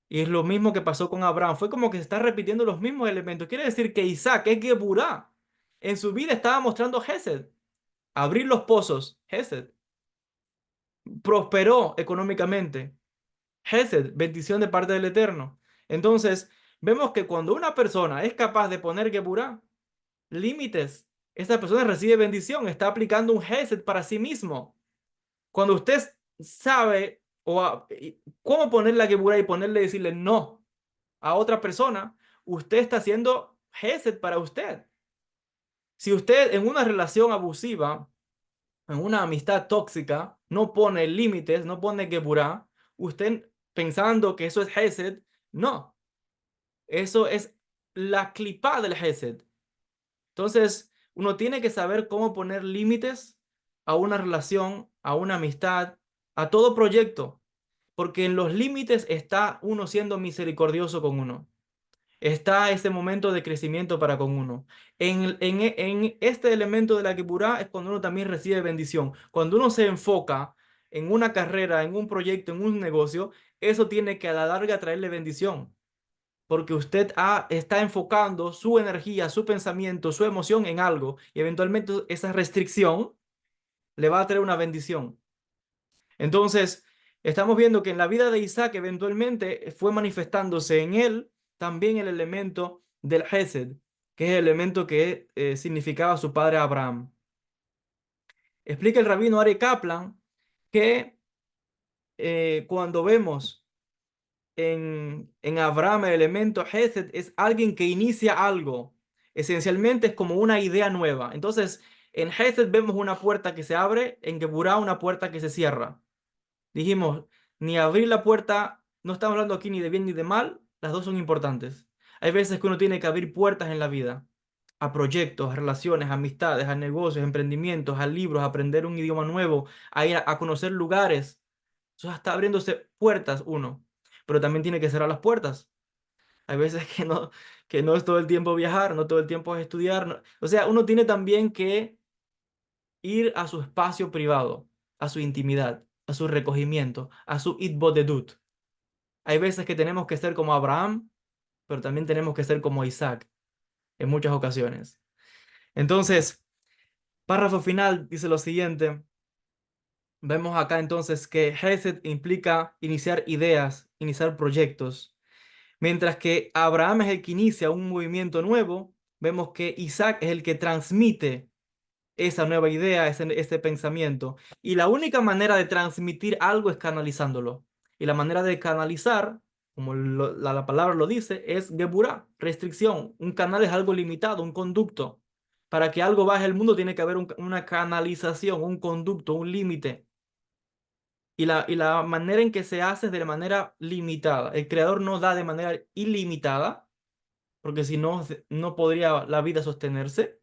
Y es lo mismo que pasó con Abraham. Fue como que se está repitiendo los mismos elementos. Quiere decir que Isaac es Geburá. En su vida estaba mostrando Gesed. Abrir los pozos, Gesed. Prosperó económicamente. Gesed, bendición de parte del Eterno. Entonces, vemos que cuando una persona es capaz de poner Geburá, límites, esta persona recibe bendición, está aplicando un Gesed para sí mismo. Cuando usted sabe cómo poner la Geburá y ponerle decirle no a otra persona, usted está haciendo Gesed para usted. Si usted en una relación abusiva, en una amistad tóxica, no pone límites, no pone Geburá, usted pensando que eso es Gesed, no. Eso es la clipa del Gesed. Entonces, uno tiene que saber cómo poner límites a una relación, a una amistad, a todo proyecto, porque en los límites está uno siendo misericordioso con uno. Está ese momento de crecimiento para con uno. En este elemento de la Kipurá es cuando uno también recibe bendición. Cuando uno se enfoca en una carrera, en un proyecto, en un negocio, eso tiene que a la larga traerle bendición porque usted está enfocando su energía, su pensamiento, su emoción en algo y eventualmente esa restricción le va a traer una bendición. Entonces, estamos viendo que en la vida de Isaac eventualmente fue manifestándose en él también el elemento del Hesed, que es el elemento que significaba su padre Abraham. Explica el rabino Ari Kaplan que cuando vemos en Abraham el elemento Hesed es alguien que inicia algo. Esencialmente es como una idea nueva. Entonces, en Hesed vemos una puerta que se abre, en Geburah una puerta que se cierra. Dijimos, ni abrir la puerta, no estamos hablando aquí ni de bien ni de mal, las dos son importantes. Hay veces que uno tiene que abrir puertas en la vida, a proyectos, a relaciones, a amistades, a negocios, a emprendimientos, a libros, a aprender un idioma nuevo, a ir a conocer lugares. Eso está abriéndose puertas uno. pero también tiene que cerrar las puertas. Hay veces que no es todo el tiempo viajar, no todo el tiempo es estudiar. O sea, uno tiene también que ir a su espacio privado, a su intimidad, a su recogimiento, a su itbodedut. Hay veces que tenemos que ser como Abraham, pero también tenemos que ser como Isaac en muchas ocasiones. Entonces, párrafo final dice lo siguiente. Vemos acá entonces que Hesed implica iniciar ideas, iniciar proyectos. Mientras que Abraham es el que inicia un movimiento nuevo, vemos que Isaac es el que transmite esa nueva idea, ese pensamiento. Y la única manera de transmitir algo es canalizándolo. Y la manera de canalizar, como la palabra lo dice, es geburá, restricción. Un canal es algo limitado, un conducto. Para que algo baje el mundo tiene que haber una canalización, un conducto, un límite. Y la manera en que se hace es de manera limitada. El creador no da de manera ilimitada, porque si no, no podría la vida sostenerse.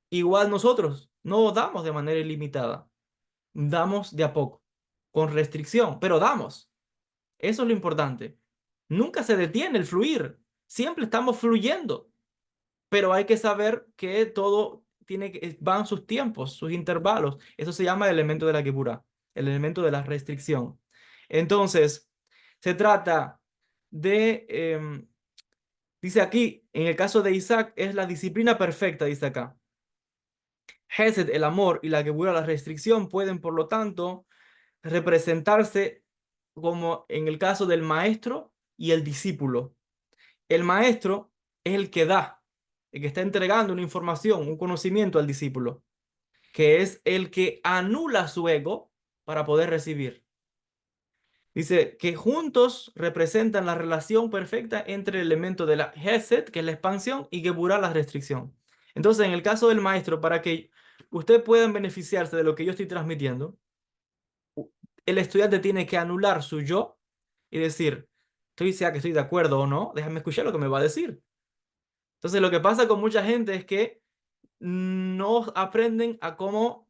Igual nosotros no damos de manera ilimitada, damos de a poco, con restricción, pero damos. Eso es lo importante. Nunca se detiene el fluir, siempre estamos fluyendo, pero hay que saber que todo van sus tiempos, sus intervalos. Eso se llama el elemento de la Geburah, el elemento de la restricción. Entonces, se trata de, dice aquí, en el caso de Isaac, es la disciplina perfecta, dice acá. Hesed, el amor, y la Geburah, la restricción, pueden, por lo tanto, representarse como en el caso del maestro y el discípulo. El maestro es el que da, el que está entregando una información, un conocimiento al discípulo, que es el que anula su ego para poder recibir. Dice que juntos representan la relación perfecta entre el elemento de la Hesed, que es la expansión, y Geburah, la restricción. Entonces, en el caso del maestro, para que ustedes puedan beneficiarse de lo que yo estoy transmitiendo, el estudiante tiene que anular su yo y decir, sea que estoy de acuerdo o no, déjame escuchar lo que me va a decir. Entonces, lo que pasa con mucha gente es que no aprenden a cómo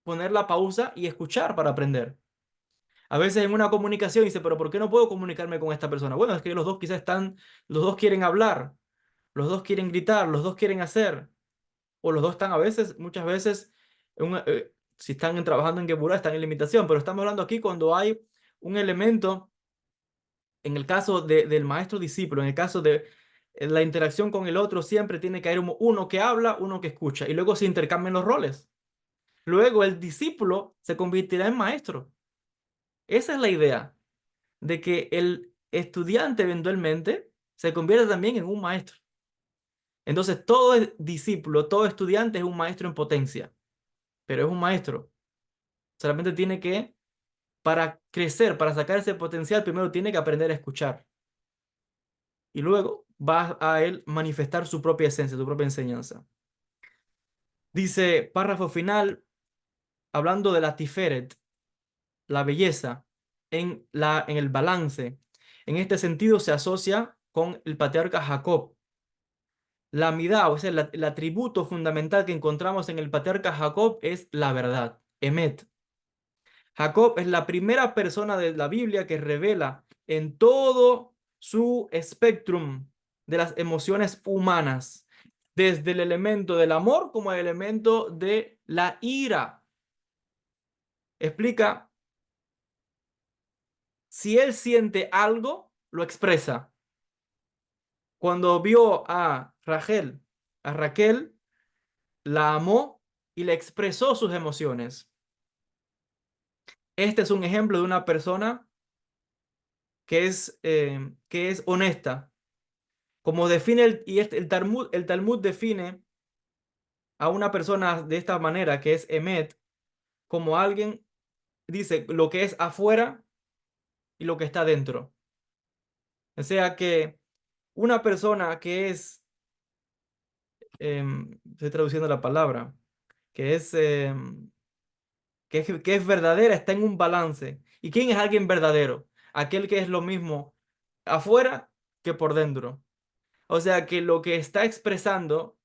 poner la pausa y escuchar para aprender. A veces en una comunicación dice, pero ¿por qué no puedo comunicarme con esta persona? Bueno, es que los dos quizás los dos quieren hablar, los dos quieren gritar, los dos quieren hacer, o los dos están a veces, muchas veces, si están trabajando en Geburah, están en limitación, pero estamos hablando aquí cuando hay un elemento, en el caso del maestro discípulo, en el caso de la interacción con el otro, siempre tiene que haber uno que habla, uno que escucha, y luego se intercambian los roles. Luego el discípulo se convertirá en maestro. Esa es la idea, de que el estudiante eventualmente se convierte también en un maestro. Entonces, todo discípulo, todo estudiante es un maestro en potencia, pero es un maestro. Solamente tiene que, para crecer, para sacar ese potencial, primero tiene que aprender a escuchar. Y luego va a él manifestar su propia esencia, su propia enseñanza. Dice, párrafo final, hablando de la Tiferet, la belleza, en el balance. En este sentido se asocia con el patriarca Jacob. La midá, o sea, el atributo fundamental que encontramos en el patriarca Jacob es la verdad, Emet. Jacob es la primera persona de la Biblia que revela en todo su espectrum de las emociones humanas, desde el elemento del amor como el elemento de la ira. Explica, si él siente algo, lo expresa. Cuando vio a Raquel la amó y le expresó sus emociones. Este es un ejemplo de una persona que es honesta. Como define el Talmud define a una persona de esta manera, que es Emet, como alguien, dice lo que es afuera y lo que está dentro. O sea que una persona estoy traduciendo la palabra, que es, que es verdadera, está en un balance. ¿Y quién es alguien verdadero? Aquel que es lo mismo afuera que por dentro. O sea que lo que está expresando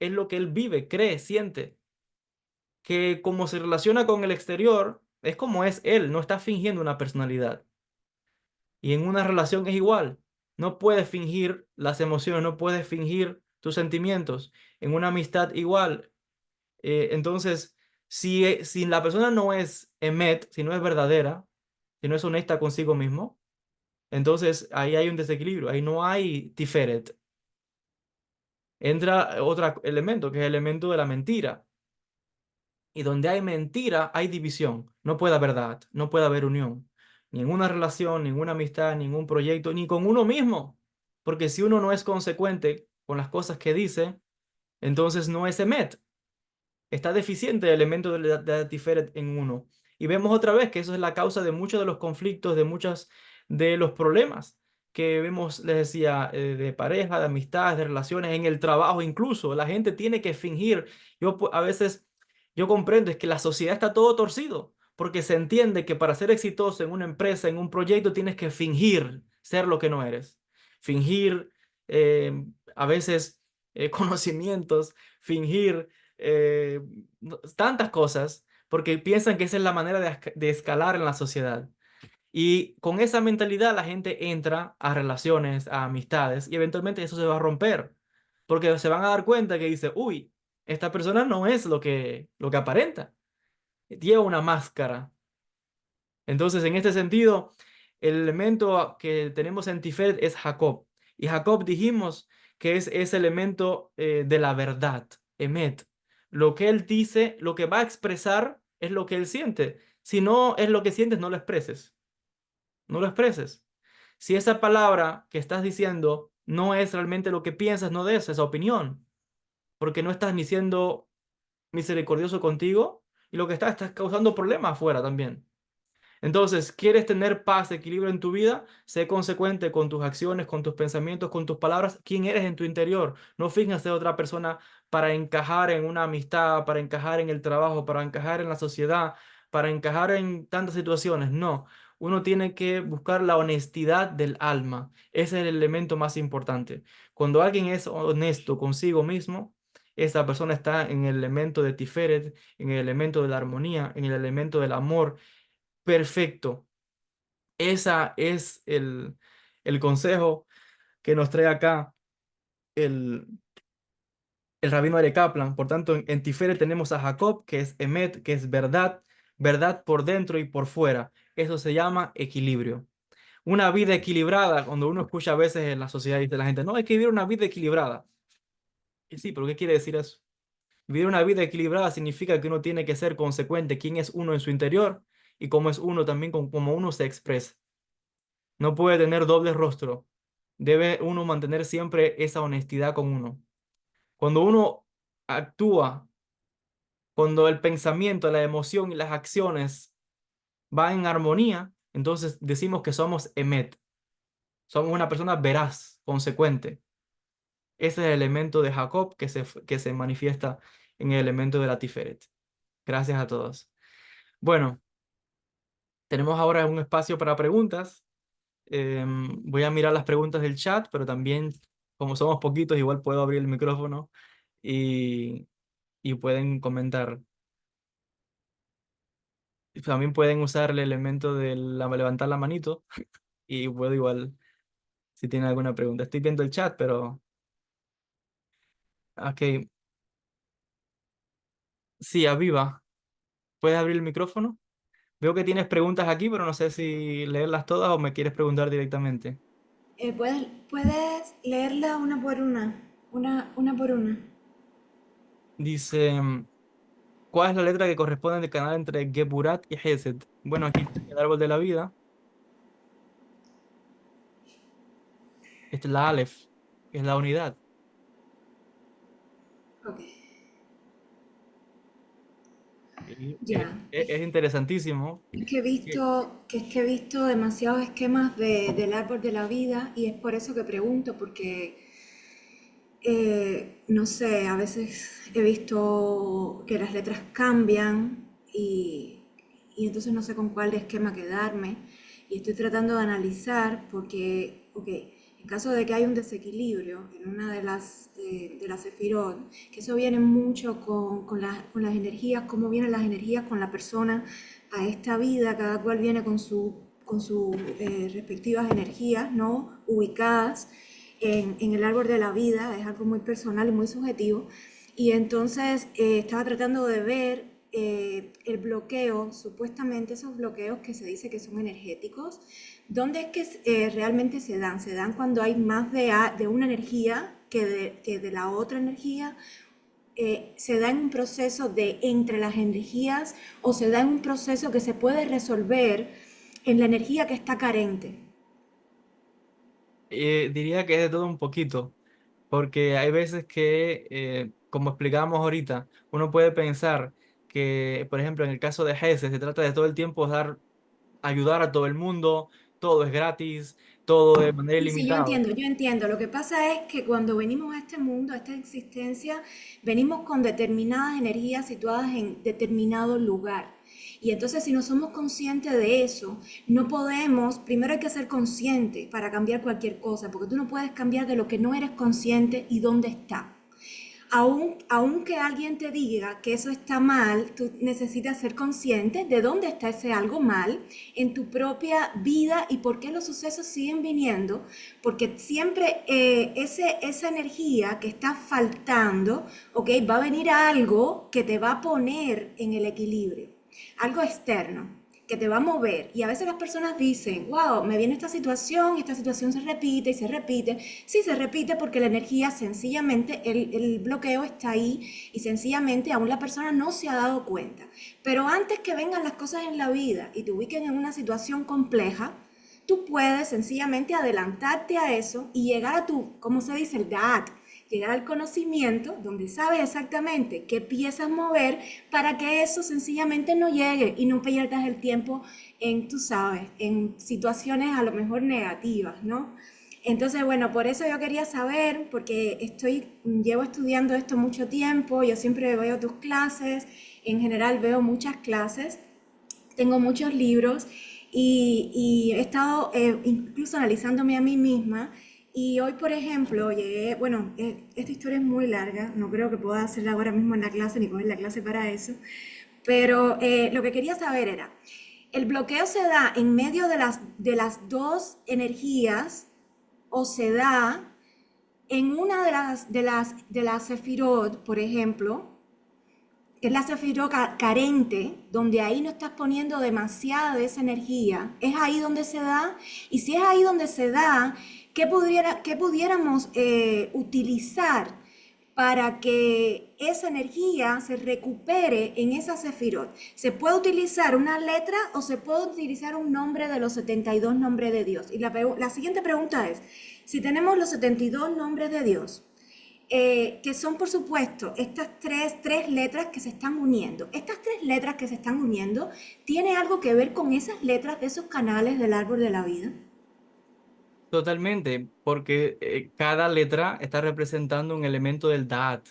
es lo que él vive, cree, siente. Que como se relaciona con el exterior, es como es él, no está fingiendo una personalidad. Y en una relación es igual. No puedes fingir las emociones, no puedes fingir tus sentimientos. En una amistad igual. Entonces, si la persona no es emet, si no es verdadera, si no es honesta consigo mismo, entonces ahí hay un desequilibrio, ahí no hay tiferet. Entra otro elemento, que es el elemento de la mentira. Y donde hay mentira, hay división. No puede haber verdad, no puede haber unión. Ni en una relación, ni en una amistad, ni en un proyecto, ni con uno mismo. Porque si uno no es consecuente con las cosas que dice, entonces no es emet. Está deficiente el elemento de la Tiferet en uno. Y vemos otra vez que eso es la causa de muchos de los conflictos, de muchos de los problemas que vemos, les decía, de pareja, de amistades, de relaciones, en el trabajo incluso. La gente tiene que fingir. A veces, yo comprendo, es que la sociedad está todo torcido, porque se entiende que para ser exitoso en una empresa, en un proyecto, tienes que fingir ser lo que no eres. Fingir a veces conocimientos, fingir tantas cosas, porque piensan que esa es la manera de escalar en la sociedad. Y con esa mentalidad la gente entra a relaciones, a amistades, y eventualmente eso se va a romper, porque se van a dar cuenta que dice, uy, esta persona no es lo que aparenta, lleva una máscara. Entonces, en este sentido, el elemento que tenemos en Tiferet es Jacob. Y Jacob dijimos que es ese elemento de la verdad, Emet. Lo que él dice, lo que va a expresar es lo que él siente. Si no es lo que sientes, no lo expreses. No lo expreses. Si esa palabra que estás diciendo no es realmente lo que piensas, no des esa opinión, porque no estás ni siendo misericordioso contigo y lo que estás causando problemas afuera también. Entonces, ¿quieres tener paz, equilibrio en tu vida? Sé consecuente con tus acciones, con tus pensamientos, con tus palabras. ¿Quién eres en tu interior? No finjas ser otra persona para encajar en una amistad, para encajar en el trabajo, para encajar en la sociedad, para encajar en tantas situaciones. No, uno tiene que buscar la honestidad del alma. Ese es el elemento más importante. Cuando alguien es honesto consigo mismo, esa persona está en el elemento de Tiferet, en el elemento de la armonía, en el elemento del amor perfecto. Esa es el consejo que nos trae acá el, el rabino Are Kaplan. Por tanto, en Tiferet tenemos a Jacob, que es Emet, que es verdad, verdad por dentro y por fuera. Eso se llama equilibrio. Una vida equilibrada, cuando uno escucha a veces en la sociedad, dice la gente, no, hay que vivir una vida equilibrada. Y sí, pero ¿qué quiere decir eso? Vivir una vida equilibrada significa que uno tiene que ser consecuente, quién es uno en su interior y cómo es uno también, con cómo uno se expresa. No puede tener doble rostro. Debe uno mantener siempre esa honestidad con uno. Cuando uno actúa, cuando el pensamiento, la emoción y las acciones van en armonía, entonces decimos que somos emet. Somos una persona veraz, consecuente. Ese es el elemento de Jacob que se manifiesta en el elemento de la Tiferet. Gracias a todos. Bueno, tenemos ahora un espacio para preguntas. Voy a mirar las preguntas del chat, pero también, como somos poquitos, igual puedo abrir el micrófono y, y pueden comentar. También pueden usar el elemento de levantar la manito y puedo igual, si tienen alguna pregunta. Estoy viendo el chat, pero... Ok, sí, Aviva, ¿puedes abrir el micrófono? Veo que tienes preguntas aquí, pero no sé si leerlas todas o me quieres preguntar directamente. Puedes leerla una por una. Dice, ¿cuál es la letra que corresponde del canal entre Geburat y Hesed? Bueno, aquí está el árbol de la vida. Esta es la Aleph, que es la unidad. Ok, Y ya. es interesantísimo. que- Es que he visto demasiados esquemas del árbol de la vida y es por eso que pregunto, porque no sé, a veces he visto que las letras cambian y entonces no sé con cuál esquema quedarme. Y estoy tratando de analizar porque, ok, en caso de que haya un desequilibrio en una de las sefirot, que eso viene mucho con las energías, cómo vienen las energías con la persona a esta vida, cada cual viene con sus respectivas energías, ¿no? Ubicadas en el árbol de la vida, es algo muy personal y muy subjetivo. Y entonces estaba tratando de ver el bloqueo, supuestamente esos bloqueos que se dice que son energéticos, ¿dónde es que realmente se dan? Se dan cuando hay más de una energía que de la otra energía, se da en un proceso de entre las energías o se da en un proceso que se puede resolver en la energía que está carente. Diría que es de todo un poquito, porque hay veces que, como explicábamos ahorita, uno puede pensar que, por ejemplo, en el caso de Hesse, se trata de todo el tiempo dar, ayudar a todo el mundo, todo es gratis, todo de manera Sí, sí, ilimitada. yo entiendo. Lo que pasa es que cuando venimos a este mundo, a esta existencia, venimos con determinadas energías situadas en determinado lugar. Y entonces si no somos conscientes de eso, no podemos, primero hay que ser consciente para cambiar cualquier cosa, porque tú no puedes cambiar de lo que no eres consciente y dónde está. Aunque alguien te diga que eso está mal, tú necesitas ser consciente de dónde está ese algo mal en tu propia vida y por qué los sucesos siguen viniendo, porque siempre esa energía que está faltando, ¿ok? Va a venir algo que te va a poner en el equilibrio, algo externo que te va a mover. Y a veces las personas dicen, wow, me viene esta situación se repite y se repite. Sí, se repite porque la energía sencillamente, el bloqueo está ahí y sencillamente aún la persona no se ha dado cuenta. Pero antes que vengan las cosas en la vida y te ubiquen en una situación compleja, tú puedes sencillamente adelantarte a eso y llegar a tu, ¿cómo se dice? El DAT, llegar al conocimiento donde sabes exactamente qué piezas mover para que eso sencillamente no llegue y no pierdas el tiempo en, tú sabes, en situaciones a lo mejor negativas, ¿no? Entonces, bueno, por eso yo quería saber, porque llevo estudiando esto mucho tiempo, yo siempre veo tus clases, en general veo muchas clases, tengo muchos libros y he estado incluso analizándome a mí misma. Y hoy, por ejemplo, llegué, bueno, esta historia es muy larga, no creo que pueda hacerla ahora mismo en la clase ni coger la clase para eso, pero lo que quería saber era, ¿el bloqueo se da en medio de las dos energías o se da en una de las sefirot, por ejemplo, que es la sefirot carente, donde ahí no estás poniendo demasiada de esa energía, es ahí donde se da? Y si es ahí donde se da, qué pudiéramos utilizar para que esa energía se recupere en esa sefirot? ¿Se puede utilizar una letra o se puede utilizar un nombre de los 72 nombres de Dios? Y la siguiente pregunta es, si tenemos los 72 nombres de Dios, que son por supuesto estas tres letras que se están uniendo. Estas tres letras que se están uniendo, ¿tiene algo que ver con esas letras de esos canales del árbol de la vida? Totalmente, porque cada letra está representando un elemento del Da'at.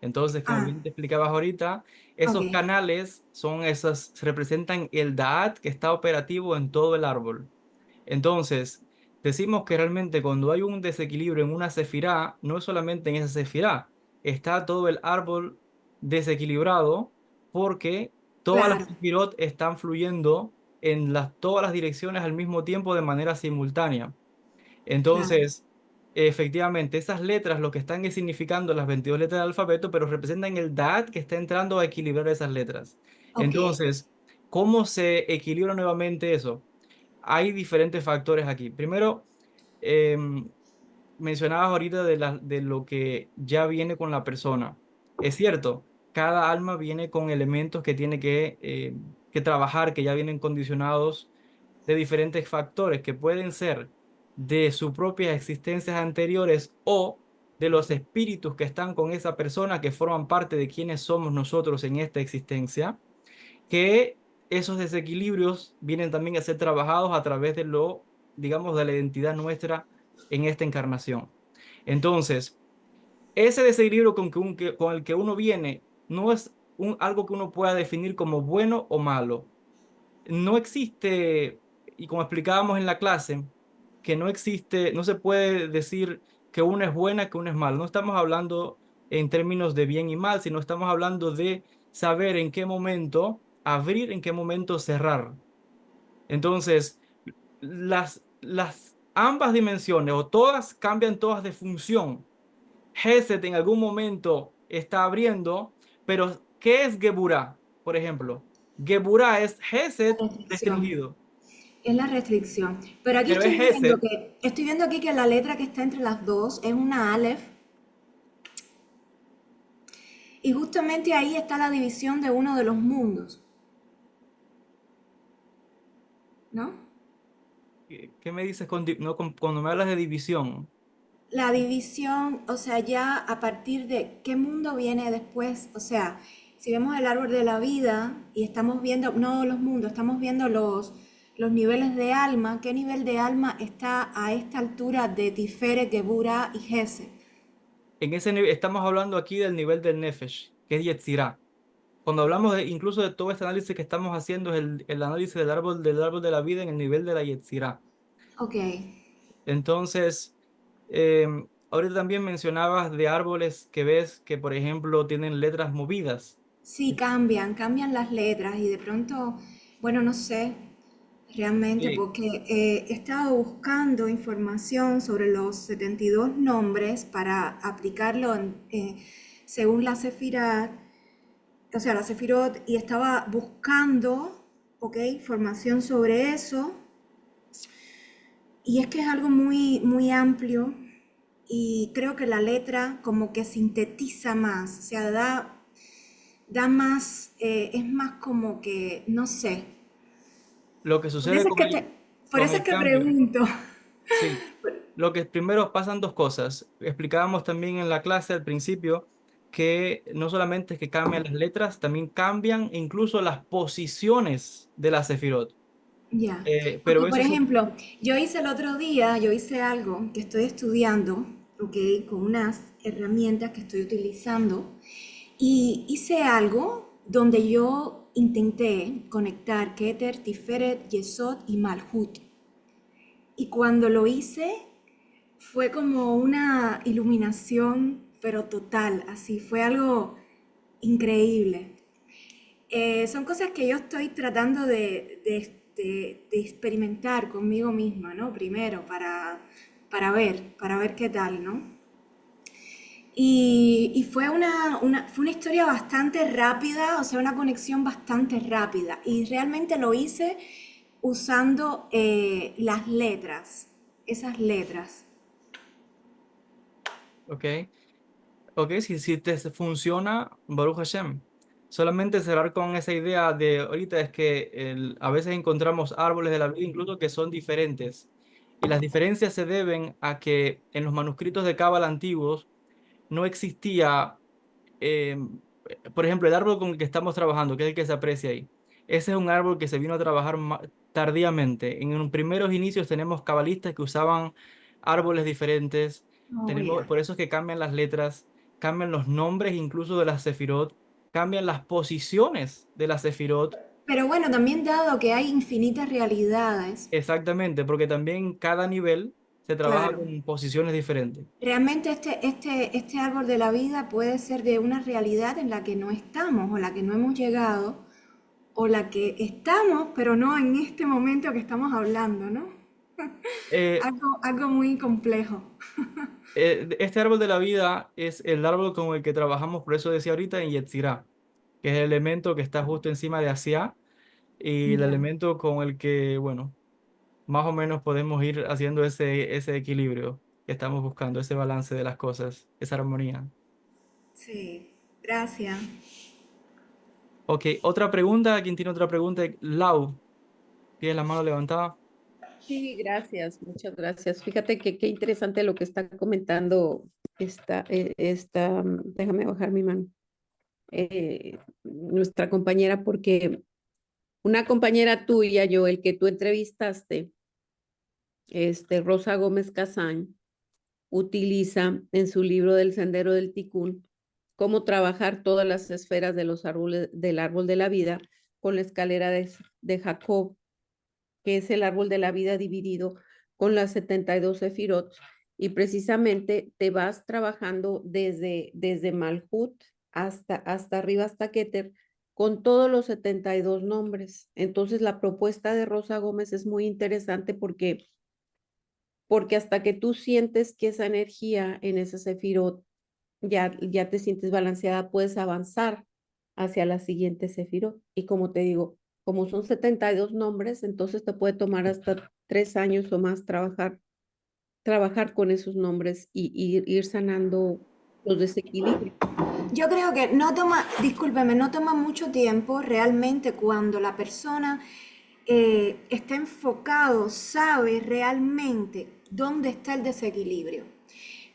Entonces, como Ah, bien te explicabas ahorita, ok, esos canales son esas, representan el Da'at que está operativo en todo el árbol. Entonces, decimos que realmente cuando hay un desequilibrio en una sefirá, no es solamente en esa sefirá, está todo el árbol desequilibrado porque todas las claro, sefirot están fluyendo en todas las direcciones al mismo tiempo de manera simultánea. claro, Entonces, efectivamente, esas letras lo que están es significando las 22 letras del alfabeto, pero representan el Da'at que está entrando a equilibrar esas letras. ok, Entonces, ¿cómo se equilibra nuevamente eso? Hay diferentes factores aquí. Primero, em, mencionabas ahorita de lo que ya viene con la persona. Es cierto, cada alma viene con elementos que tiene que trabajar, que ya vienen condicionados de diferentes factores que pueden ser de sus propias existencias anteriores o de los espíritus que están con esa persona que forman parte de quienes somos nosotros en esta existencia, que esos desequilibrios vienen también a ser trabajados a través de digamos, de la identidad nuestra en esta encarnación. Entonces, ese desequilibrio con el que uno viene no es algo que uno pueda definir como bueno o malo. No existe, y como explicábamos en la clase, que no existe, no se puede decir que una es buena, que una es mala. No estamos hablando en términos de bien y mal, sino estamos hablando de saber en qué momento abrir, en qué momento cerrar. Entonces, las ambas dimensiones o todas cambian todas de función. Geset en algún momento está abriendo, pero ¿qué es Geburah? Por ejemplo, Geburah es Geset La restricción. restringido, Es la restricción. Pero aquí pero es Geset. estoy viendo aquí que la letra que está entre las dos es una Aleph y justamente ahí está la división de uno de los mundos, ¿no? ¿Qué me dices cuando me hablas de división? La división, o sea, ya a partir de qué mundo viene después, o sea, si vemos el árbol de la vida y estamos viendo, no los mundos, estamos viendo los niveles de alma, ¿qué nivel de alma está a esta altura de Tiferet, Geburah y Gesed? En ese nivel, estamos hablando aquí del nivel del Nefesh, que es Yetzirah. Cuando hablamos incluso de todo este análisis que estamos haciendo, es el análisis del árbol de la vida en el nivel de la Yetzirah. Ok, Entonces, ahorita también mencionabas de árboles que ves que, por ejemplo, tienen letras movidas. sí, cambian las letras y de pronto, bueno, no sé realmente Sí, porque he estado buscando información sobre los 72 nombres para aplicarlo según la Sefirot, o sea, la Sefirot, y estaba buscando, ok, información sobre eso. Y es que es algo muy, muy amplio y creo que la letra como que sintetiza más, o sea, da más, es más como que, no sé. lo que Por sucede eso es que por con eso es el que cambio. pregunto. Sí, lo que primero pasan dos cosas. Explicábamos también en la clase al principio que no solamente es que cambian las letras, también cambian incluso las posiciones de la Sefirot. Ya, porque Pero por eso se... ejemplo, yo hice algo que estoy estudiando, ok, con unas herramientas que estoy utilizando, y hice algo donde yo intenté conectar Keter, Tiferet, Yesod y Malhut. Y cuando lo hice, fue como una iluminación, pero total, así, fue algo increíble. Son cosas que yo estoy tratando de experimentar conmigo misma, ¿no? Primero, para ver qué tal, ¿no? Y fue fue una historia bastante rápida, o sea, una conexión bastante rápida. Y realmente lo hice usando las letras, esas letras. Ok, ok, si te funciona, Baruch Hashem. Solamente cerrar con esa idea de ahorita es que a veces encontramos árboles de la vida incluso que son diferentes. Y las diferencias se deben a que en los manuscritos de Cábala antiguos no existía, por ejemplo, el árbol con el que estamos trabajando, que es el que se aprecia ahí. Ese es un árbol que se vino a trabajar tardíamente. En los primeros inicios tenemos cabalistas que usaban árboles diferentes. Oh, Tenemos, ya. por eso es que cambian las letras, cambian los nombres incluso de las sefirot, cambian las posiciones de las sefirot. Pero bueno, también dado que hay infinitas realidades, Exactamente, porque también cada nivel se trabaja claro, con posiciones diferentes. realmente este árbol de la vida puede ser de una realidad en la que no estamos o la que no hemos llegado o la que estamos, pero no en este momento que estamos hablando, ¿no? Eh, Algo muy complejo. Este árbol de la vida es el árbol con el que trabajamos, por eso decía ahorita, en Yetzirah, que es el elemento que está justo encima de Asiá y el Ya, elemento con el que, bueno, más o menos podemos ir haciendo ese equilibrio que estamos buscando, ese balance de las cosas, esa armonía. sí, gracias. Ok, otra pregunta. ¿Quién tiene otra pregunta? Lau, tiene la mano levantada. Sí, gracias, muchas gracias. Fíjate que qué interesante lo que está comentando déjame bajar mi mano, nuestra compañera, porque una compañera tuya, el que tú entrevistaste, Rosa Gómez Casán, utiliza en su libro del Sendero del Ticún cómo trabajar todas las esferas de los árboles del árbol de la vida con la escalera de Jacob, que es el árbol de la vida dividido con las 72 sefirot, y precisamente te vas trabajando desde Malhut hasta arriba, hasta Keter, con todos los 72 nombres. Entonces, la propuesta de Rosa Gómez es muy interesante porque hasta que tú sientes que esa energía en ese sefirot ya te sientes balanceada, puedes avanzar hacia la siguiente sefirot. Y como te digo, como son 72 nombres, entonces te puede tomar hasta 3 años o más trabajar con esos nombres y ir sanando los desequilibrios. Yo creo que no toma, discúlpeme, no toma mucho tiempo realmente cuando la persona está enfocado, sabe realmente dónde está el desequilibrio.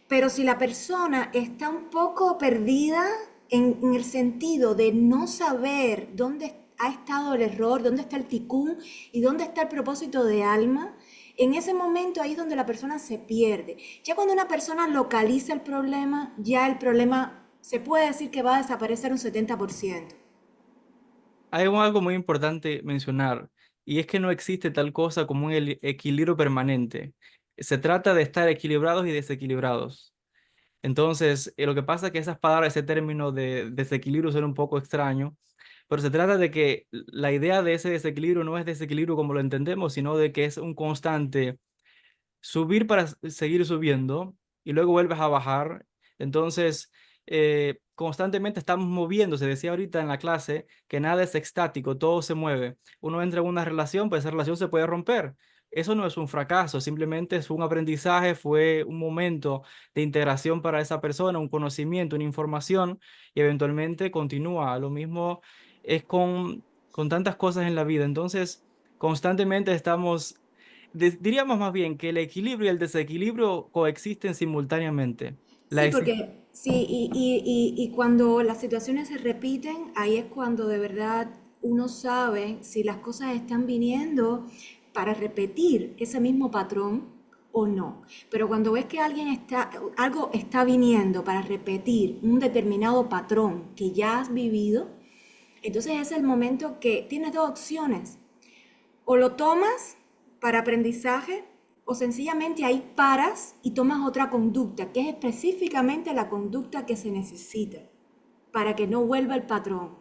Pero si la persona está un poco perdida en el sentido de no saber dónde ha estado el error, dónde está el ticún y dónde está el propósito de alma, en ese momento ahí es donde la persona se pierde. Ya cuando una persona localiza ya el problema se puede decir que va a desaparecer un 70%. Hay algo muy importante mencionar, y es que no existe tal cosa como un equilibrio permanente. Se trata de estar equilibrados y desequilibrados. Entonces, lo que pasa es que esas palabras, ese término de desequilibrio suena un poco extraño, pero se trata de que la idea de ese desequilibrio no es desequilibrio como lo entendemos, sino de que es un constante subir para seguir subiendo y luego vuelves a bajar. Entonces, constantemente estamos moviendo. Se decía ahorita en la clase que nada es estático, todo se mueve. Uno entra en una relación, pues esa relación se puede romper. Eso no es un fracaso, simplemente es un aprendizaje, fue un momento de integración para esa persona, un conocimiento, una información y eventualmente continúa. Lo mismo es con tantas cosas en la vida. Entonces, constantemente estamos diríamos más bien que el equilibrio y el desequilibrio coexisten simultáneamente. La Sí, ex- porque sí, y cuando las situaciones se repiten, ahí es cuando de verdad uno sabe si las cosas están viniendo para repetir ese mismo patrón o no. Pero cuando ves que algo está viniendo para repetir un determinado patrón que ya has vivido, entonces es el momento que tienes dos opciones. O lo tomas para aprendizaje o sencillamente ahí paras y tomas otra conducta, que es específicamente la conducta que se necesita para que no vuelva el patrón.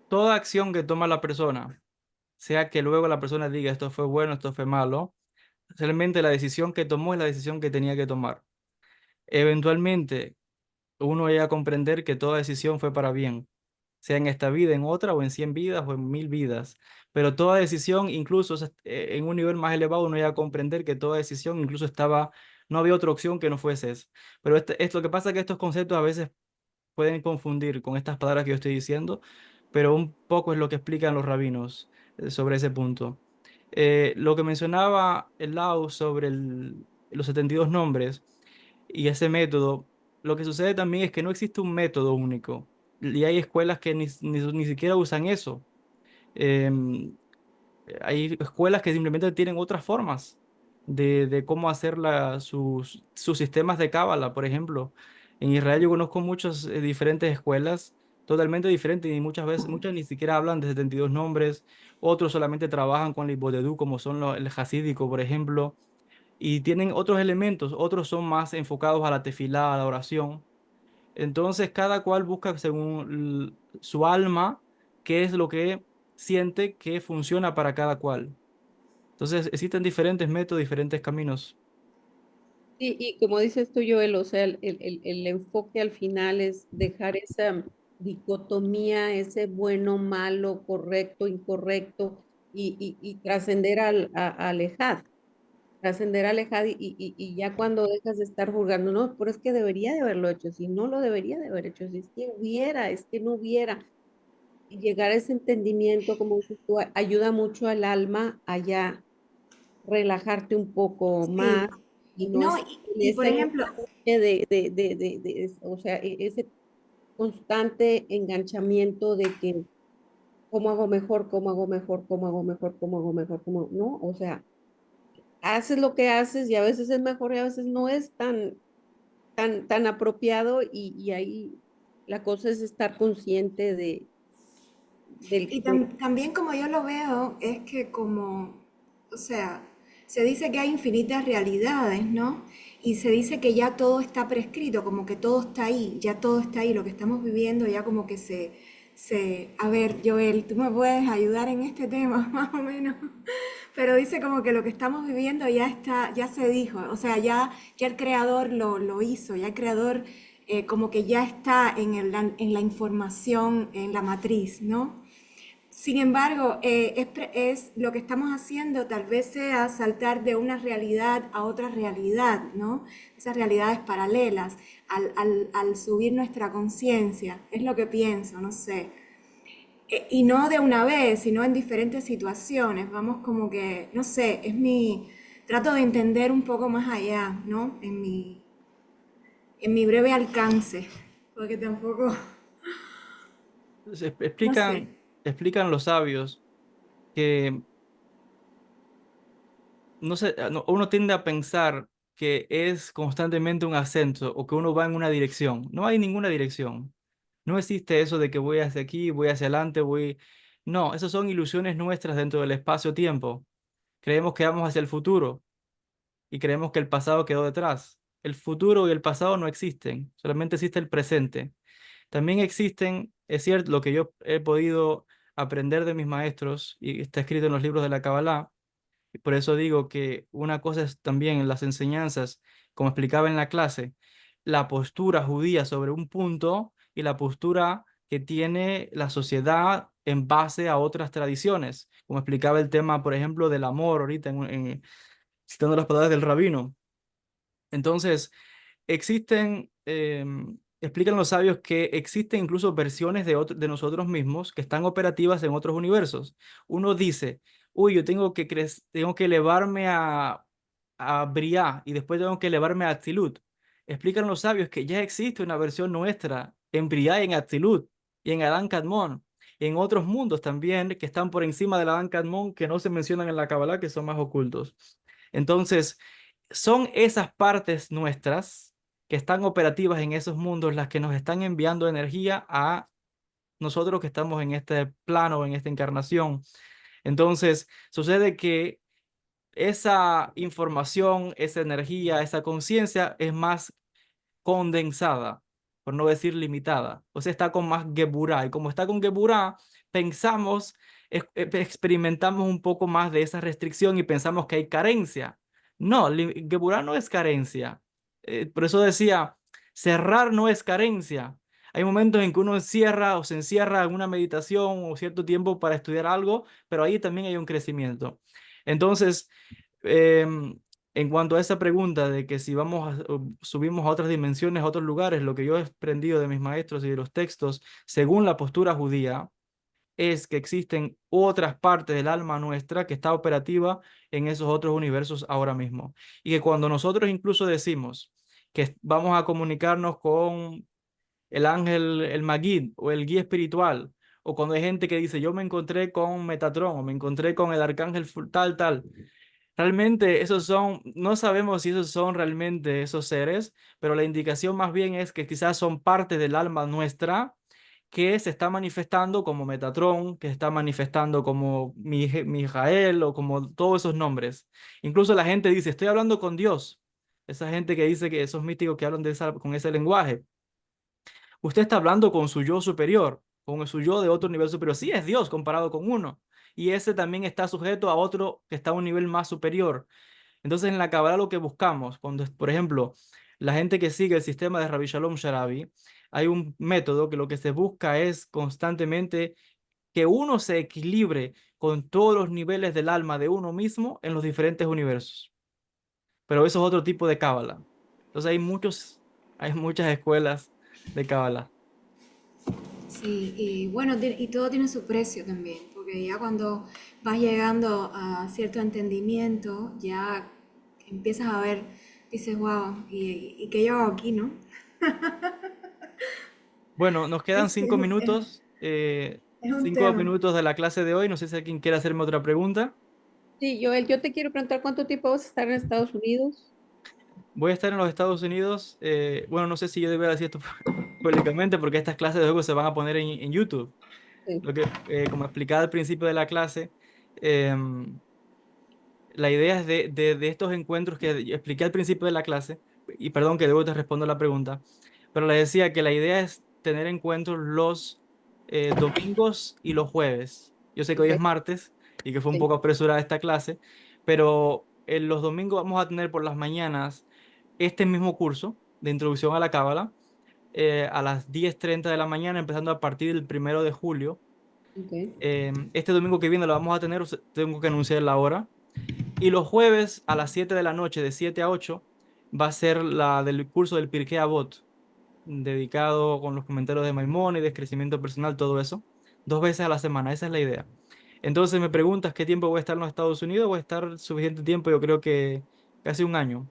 Toda acción que toma la persona, sea que luego la persona diga esto fue bueno, esto fue malo, realmente la decisión que tomó es la decisión que tenía que tomar. Eventualmente, uno llega a comprender que toda decisión fue para bien, sea en esta vida, en otra, o en 100 vidas, o en 1000 vidas. Pero toda decisión, incluso en un nivel más elevado, uno llega a comprender que toda decisión incluso estaba, no había otra opción que no fuese esa. Pero lo que pasa es que estos conceptos a veces pueden confundir con estas palabras que yo estoy diciendo, pero un poco es lo que explican los rabinos sobre ese punto. Lo que mencionaba el Lau sobre los 72 nombres y ese método, lo que sucede también es que no existe un método único y hay escuelas que ni siquiera usan eso. Em, Hay escuelas que simplemente tienen otras formas de cómo hacer sus sistemas de cábala, por ejemplo. En Israel yo conozco muchas diferentes escuelas, totalmente diferentes, y muchas ni siquiera hablan de 72 nombres, otros solamente trabajan con el Ibodedú, como son el Hasídico, por ejemplo, y tienen otros elementos, otros son más enfocados a la tefilá, a la oración. Entonces, cada cual busca según su alma qué es lo que siente que funciona para cada cual. Entonces, existen diferentes métodos, diferentes caminos. Y como dices tú, Joel, o sea, el enfoque al final es dejar esa dicotomía, ese bueno, malo, correcto, incorrecto, y trascender al ejad, trascender al ejad, y ya cuando dejas de estar juzgando, no, pero es que debería de haberlo hecho, si no lo debería de haber hecho, si es que hubiera, es que no hubiera. Y llegar a ese entendimiento, como dices tú, ayuda mucho al alma a ya relajarte un poco más Sí. y no No, estar en y por ese ejemplo, enganche o sea, ese constante enganchamiento de que cómo hago mejor, cómo hago mejor, cómo hago mejor, cómo hago mejor, cómo, no, o sea, haces lo que haces y a veces es mejor y a veces no es tan apropiado y ahí la cosa es estar consciente y de también como yo lo veo, es que como, o sea, se dice que hay infinitas realidades, ¿no? Y se dice que ya todo está prescrito, como que todo está ahí, ya todo está ahí, lo que estamos viviendo ya como que A ver, Joel, tú me puedes ayudar en este tema, más o menos. Pero dice como que lo que estamos viviendo ya está, ya se dijo, o sea, ya el creador lo hizo, ya el creador como que ya está en la información, en la matriz, ¿no? Sin embargo, es lo que estamos haciendo tal vez sea saltar de una realidad a otra realidad, ¿no? Esas realidades paralelas al subir nuestra conciencia, es lo que pienso, no sé. Y no de una vez, sino en diferentes situaciones. Vamos como que, no sé, trato de entender un poco más allá, ¿no? En mi breve alcance, porque tampoco, no sé. Explican los sabios que no sé, uno tiende a pensar que es constantemente un ascenso o que uno va en una dirección. No hay ninguna dirección. No existe eso de que voy hacia aquí, voy hacia adelante, voy... No, esas son ilusiones nuestras dentro del espacio-tiempo. Creemos que vamos hacia el futuro y creemos que el pasado quedó detrás. El futuro y el pasado no existen, solamente existe el presente. También existen, es cierto, lo que yo he podido aprender de mis maestros y está escrito en los libros de la Kabbalah, y por eso digo que una cosa es también en las enseñanzas, como explicaba en la clase, la postura judía sobre un punto y la postura que tiene la sociedad en base a otras tradiciones, como explicaba el tema, por ejemplo, del amor ahorita, citando las palabras del rabino. Entonces, existen, explican los sabios que existen incluso versiones de nosotros mismos que están operativas en otros universos. Uno dice, uy, yo tengo que elevarme a Briah y después tengo que elevarme a Atzilut. Explican los sabios que ya existe una versión nuestra en Briah y en Atzilut y en Adán Kadmon y en otros mundos también que están por encima del Adán Kadmon que no se mencionan en la Kabbalah, que son más ocultos. Entonces, son esas partes nuestras que están operativas en esos mundos las que nos están enviando energía a nosotros que estamos en este plano, en esta encarnación. Entonces, sucede que esa información, esa energía, esa conciencia es más condensada, por no decir limitada. O sea, está con más Geburah. Y como está con Geburah, pensamos, experimentamos un poco más de esa restricción y pensamos que hay carencia. No, Geburah no es carencia. Por eso decía, cerrar no es carencia. Hay momentos en que uno encierra o se encierra en una meditación o cierto tiempo para estudiar algo, pero ahí también hay un crecimiento. Entonces, em, en cuanto a esa pregunta de que si o subimos a otras dimensiones, a otros lugares, lo que yo he aprendido de mis maestros y de los textos, según la postura judía, es que existen otras partes del alma nuestra que está operativa en esos otros universos ahora mismo. Y que cuando nosotros incluso decimos que vamos a comunicarnos con el ángel, el Magid o el guía espiritual, o cuando hay gente que dice, yo me encontré con Metatron o me encontré con el arcángel tal, tal. Realmente esos son, no sabemos si esos son realmente esos seres, pero la indicación más bien es que quizás son parte del alma nuestra que se está manifestando como Metatron, que se está manifestando como Mijael o como todos esos nombres. Incluso la gente dice, estoy hablando con Dios. Esa gente que dice que esos místicos que hablan con ese lenguaje. Usted está hablando con su yo superior, con su yo de otro nivel superior. Sí, es Dios comparado con uno. Y ese también está sujeto a otro que está a un nivel más superior. Entonces, en la Kabbalah lo que buscamos, por ejemplo, la gente que sigue el sistema de Rabbi Shalom Sharabi, hay un método que lo que se busca es constantemente que uno se equilibre con todos los niveles del alma de uno mismo en los diferentes universos. Pero eso es otro tipo de Kabbalah. Entonces, hay muchas escuelas de Kabbalah. Sí, y bueno, y todo tiene su precio también, porque ya cuando vas llegando a cierto entendimiento, ya empiezas a ver, dices, wow, ¿y qué yo hago aquí, no? Bueno, nos quedan Es, cinco minutos, es un 5 tema. minutos de la clase de hoy. No sé si alguien quiere hacerme otra pregunta. Sí, Joel, yo te quiero preguntar cuánto tiempo vas a estar en Estados Unidos. Voy a estar en los Estados Unidos. Bueno, no sé si yo debería decir esto públicamente porque estas clases luego se van a poner en YouTube. Sí. Como explicaba al principio de la clase, em, la idea es de estos encuentros que expliqué al principio de la clase, y perdón que luego te respondo la pregunta, pero le decía que la idea es tener encuentros los domingos y los jueves. Yo sé que hoy es Ok, martes y que fue un sí, poco apresurada esta clase, pero en los domingos vamos a tener por las mañanas este mismo curso de introducción a la Cábala a las 10:30 de la mañana, empezando a partir del 1 de julio. ok. Este domingo que viene lo vamos a tener, tengo que anunciar la hora. Y los jueves a las 7 de la noche, de 7 a 8 va a ser la del curso del Pirkei Avot, dedicado con los comentarios de Maimónides, crecimiento personal, todo eso, 2 veces a la semana, esa es la idea. Entonces me preguntas qué tiempo voy a estar en los Estados Unidos, voy a estar suficiente tiempo, yo creo que casi un año,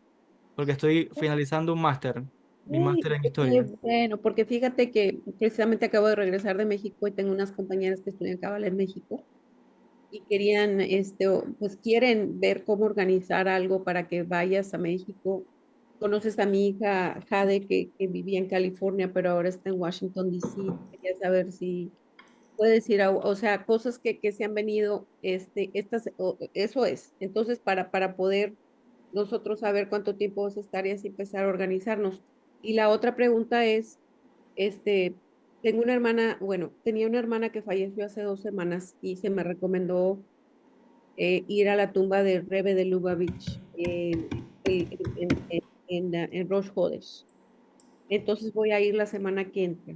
porque estoy finalizando un máster, mi máster en Qué historia. bueno, porque fíjate que precisamente acabo de regresar de México y tengo unas compañeras que estudian Cábala en México y querían, pues quieren ver cómo organizar algo para que vayas a México. Conoces a mi hija Jade, que vivía en California, pero ahora está en Washington, D.C. Quería saber si puedes ir a, o sea, cosas que se han venido, eso es. Entonces, para poder nosotros saber cuánto tiempo vas a estar y así empezar a organizarnos. Y la otra pregunta es, este, tengo una hermana, bueno, tenía una hermana que falleció hace 2 semanas y se me recomendó ir a la tumba de Rebbe de Lubavitch en Rosh Hodesh. Entonces voy a ir la semana que entra.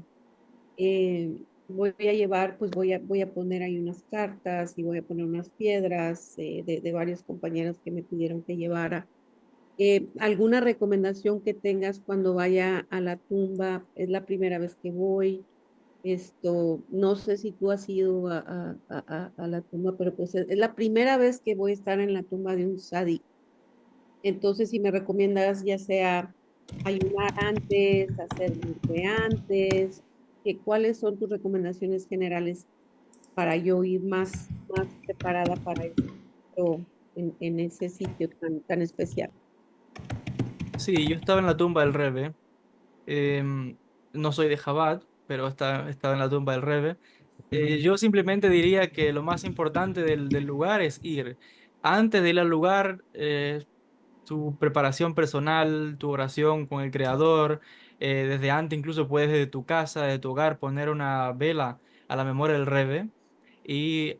Voy a llevar, pues voy a poner ahí unas cartas y voy a poner unas piedras de varios compañeros que me pidieron que llevara. ¿Alguna recomendación que tengas cuando vaya a la tumba? Es la primera vez que voy. No sé si tú has ido a la tumba, pero pues es la primera vez que voy a estar en la tumba de un sadi. Entonces, si me recomiendas ya sea ayunar antes, hacer antes, ¿cuáles son tus recomendaciones generales para yo ir más preparada para esto en ese sitio tan especial? Sí, yo estaba en la tumba del Rebbe. No soy de Chabad, pero estaba en la tumba del Rebbe. Yo simplemente diría que lo más importante del lugar es ir. Antes de ir al lugar, tu preparación personal, tu oración con el Creador, desde antes incluso puedes desde tu casa, de tu hogar, poner una vela a la memoria del Rebbe y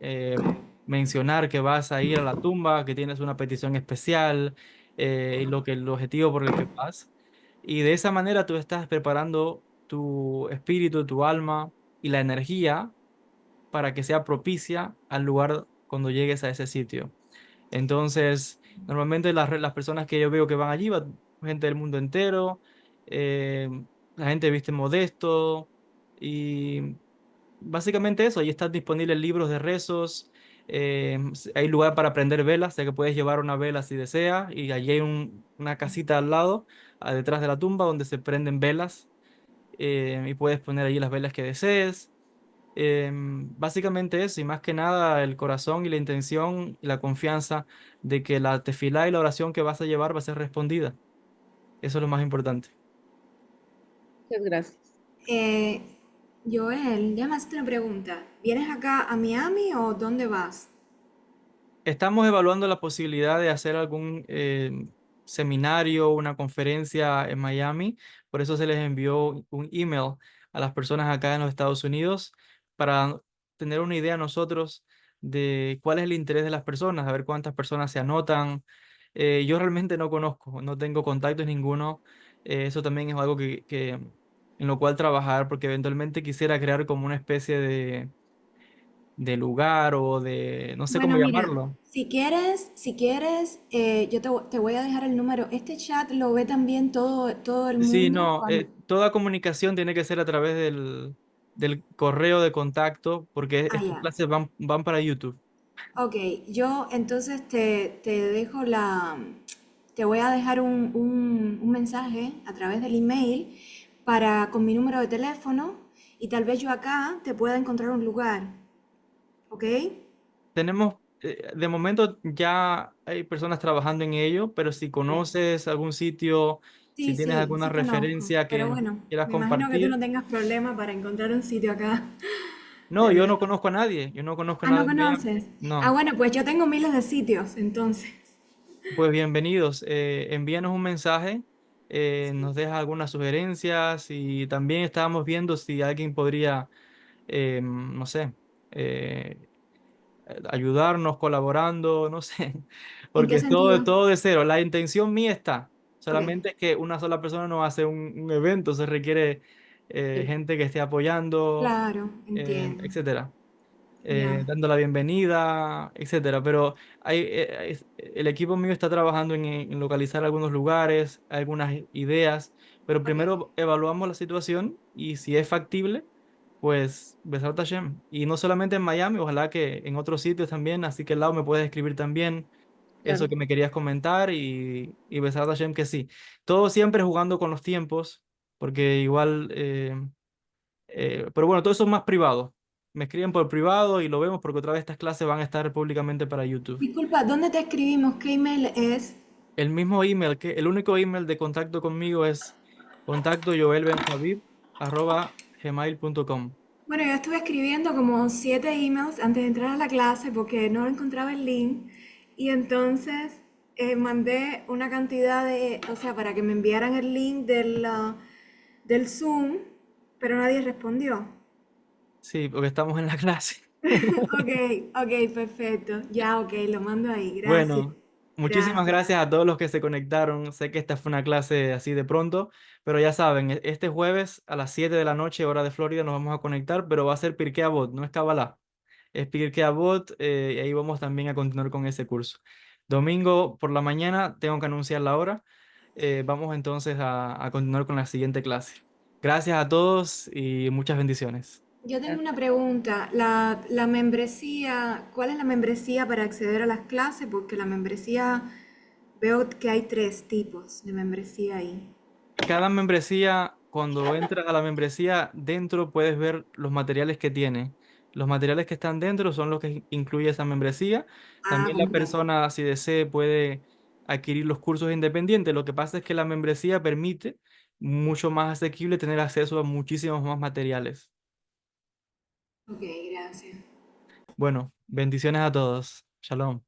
mencionar que vas a ir a la tumba, que tienes una petición especial, y el objetivo por el que vas. Y de esa manera tú estás preparando tu espíritu, tu alma y la energía para que sea propicia al lugar cuando llegues a ese sitio. Entonces, normalmente las personas que yo veo que van allí, va gente del mundo entero, eh, la gente viste modesto y básicamente eso, ahí están disponibles libros de rezos, hay lugar para prender velas, o sea que puedes llevar una vela si deseas y allí hay una casita al lado, detrás de la tumba, donde se prenden velas y puedes poner allí las velas que desees. Básicamente eso, y más que nada el corazón y la intención y la confianza de que la tefilá y la oración que vas a llevar va a ser respondida. Eso es lo más importante. Muchas gracias. Eh, Joel, déjame hacerte una pregunta. ¿Vienes acá a Miami o dónde vas? Estamos evaluando la posibilidad de hacer algún seminario, una conferencia en Miami. Por eso se les envió un email a las personas acá en los Estados Unidos para tener una idea nosotros de cuál es el interés de las personas, a ver cuántas personas se anotan. Yo realmente no conozco, no tengo contactos ninguno. Eso también es algo en lo cual trabajar, porque eventualmente quisiera crear como una especie de lugar o de, no sé cómo Bueno, mira, llamarlo. si quieres, te voy a dejar el número. Este chat lo ve también todo el Sí, mundo. no, toda comunicación tiene que ser a través del correo de contacto, porque Ah, estas ya. clases van para YouTube. Ok, yo entonces te voy a dejar un mensaje a través del email con mi número de teléfono y tal vez yo acá te pueda encontrar un lugar, ¿ok? Tenemos, de momento ya hay personas trabajando en ello, pero si conoces algún sitio, si Sí, tienes sí, alguna sí conozco, referencia que pero nos bueno, quieras me imagino que tú no compartir. tengas problema para encontrar un sitio acá. No, yo no conozco a nadie, yo no conozco a Ah, ¿no nadie en Miami. conoces? Ah, No, bueno, pues yo tengo miles de sitios, entonces. pues bienvenidos. Envíanos un mensaje, nos dejas algunas sugerencias y también estábamos viendo si alguien podría no sé, ayudarnos, colaborando, no sé, ¿En porque qué es todo, sentido? todo de cero. La intención mía está, Ok, solamente es que una sola persona no hace un evento, se requiere Sí, gente que esté apoyando, claro, entiendo. etcétera, Ya, dando la bienvenida, etcétera. Pero el equipo mío está trabajando en localizar algunos lugares, algunas ideas, pero ok. primero evaluamos la situación y si es factible, pues Besar Hashem. Y no solamente en Miami, ojalá que en otros sitios también, así que al lado me puedes escribir también eso claro. que me querías comentar y Besar Hashem que sí. Todo siempre jugando con los tiempos, porque igual... pero bueno, todo eso es más privado. Me escriben por privado y lo vemos porque otra vez estas clases van a estar públicamente para YouTube. Disculpa, ¿dónde te escribimos? ¿Qué email es? El mismo email, el único email de contacto conmigo es contacto joelbenjavib@gmail.com. Bueno, yo estuve escribiendo como 7 emails antes de entrar a la clase porque no encontraba el link y entonces mandé una cantidad de, o sea, para que me enviaran el link del Zoom, pero nadie respondió. Sí, porque estamos en la clase. Ok, ok, perfecto. Ya, ok, lo mando ahí. Gracias. Bueno, muchísimas Gracias. gracias a todos los que se conectaron. Sé que esta fue una clase así de pronto, pero ya saben, este jueves a las 7 de la noche, hora de Florida, nos vamos a conectar, pero va a ser Pirkei Avot, no es Kabbalah. Es Pirkei Avot, y ahí vamos también a continuar con ese curso. Domingo por la mañana tengo que anunciar la hora. Vamos entonces a continuar con la siguiente clase. Gracias a todos y muchas bendiciones. Yo tengo una pregunta. La membresía, ¿cuál es la membresía para acceder a las clases? Porque la membresía, veo que hay 3 tipos de membresía ahí. Cada membresía, cuando entras a la membresía, dentro puedes ver los materiales que tiene. Los materiales que están dentro son los que incluye esa membresía. Ah, También la comprendo. persona, si desee, puede adquirir los cursos independientes. Lo que pasa es que la membresía permite mucho más asequible tener acceso a muchísimos más materiales. Ok, gracias. Bueno, bendiciones a todos. Shalom.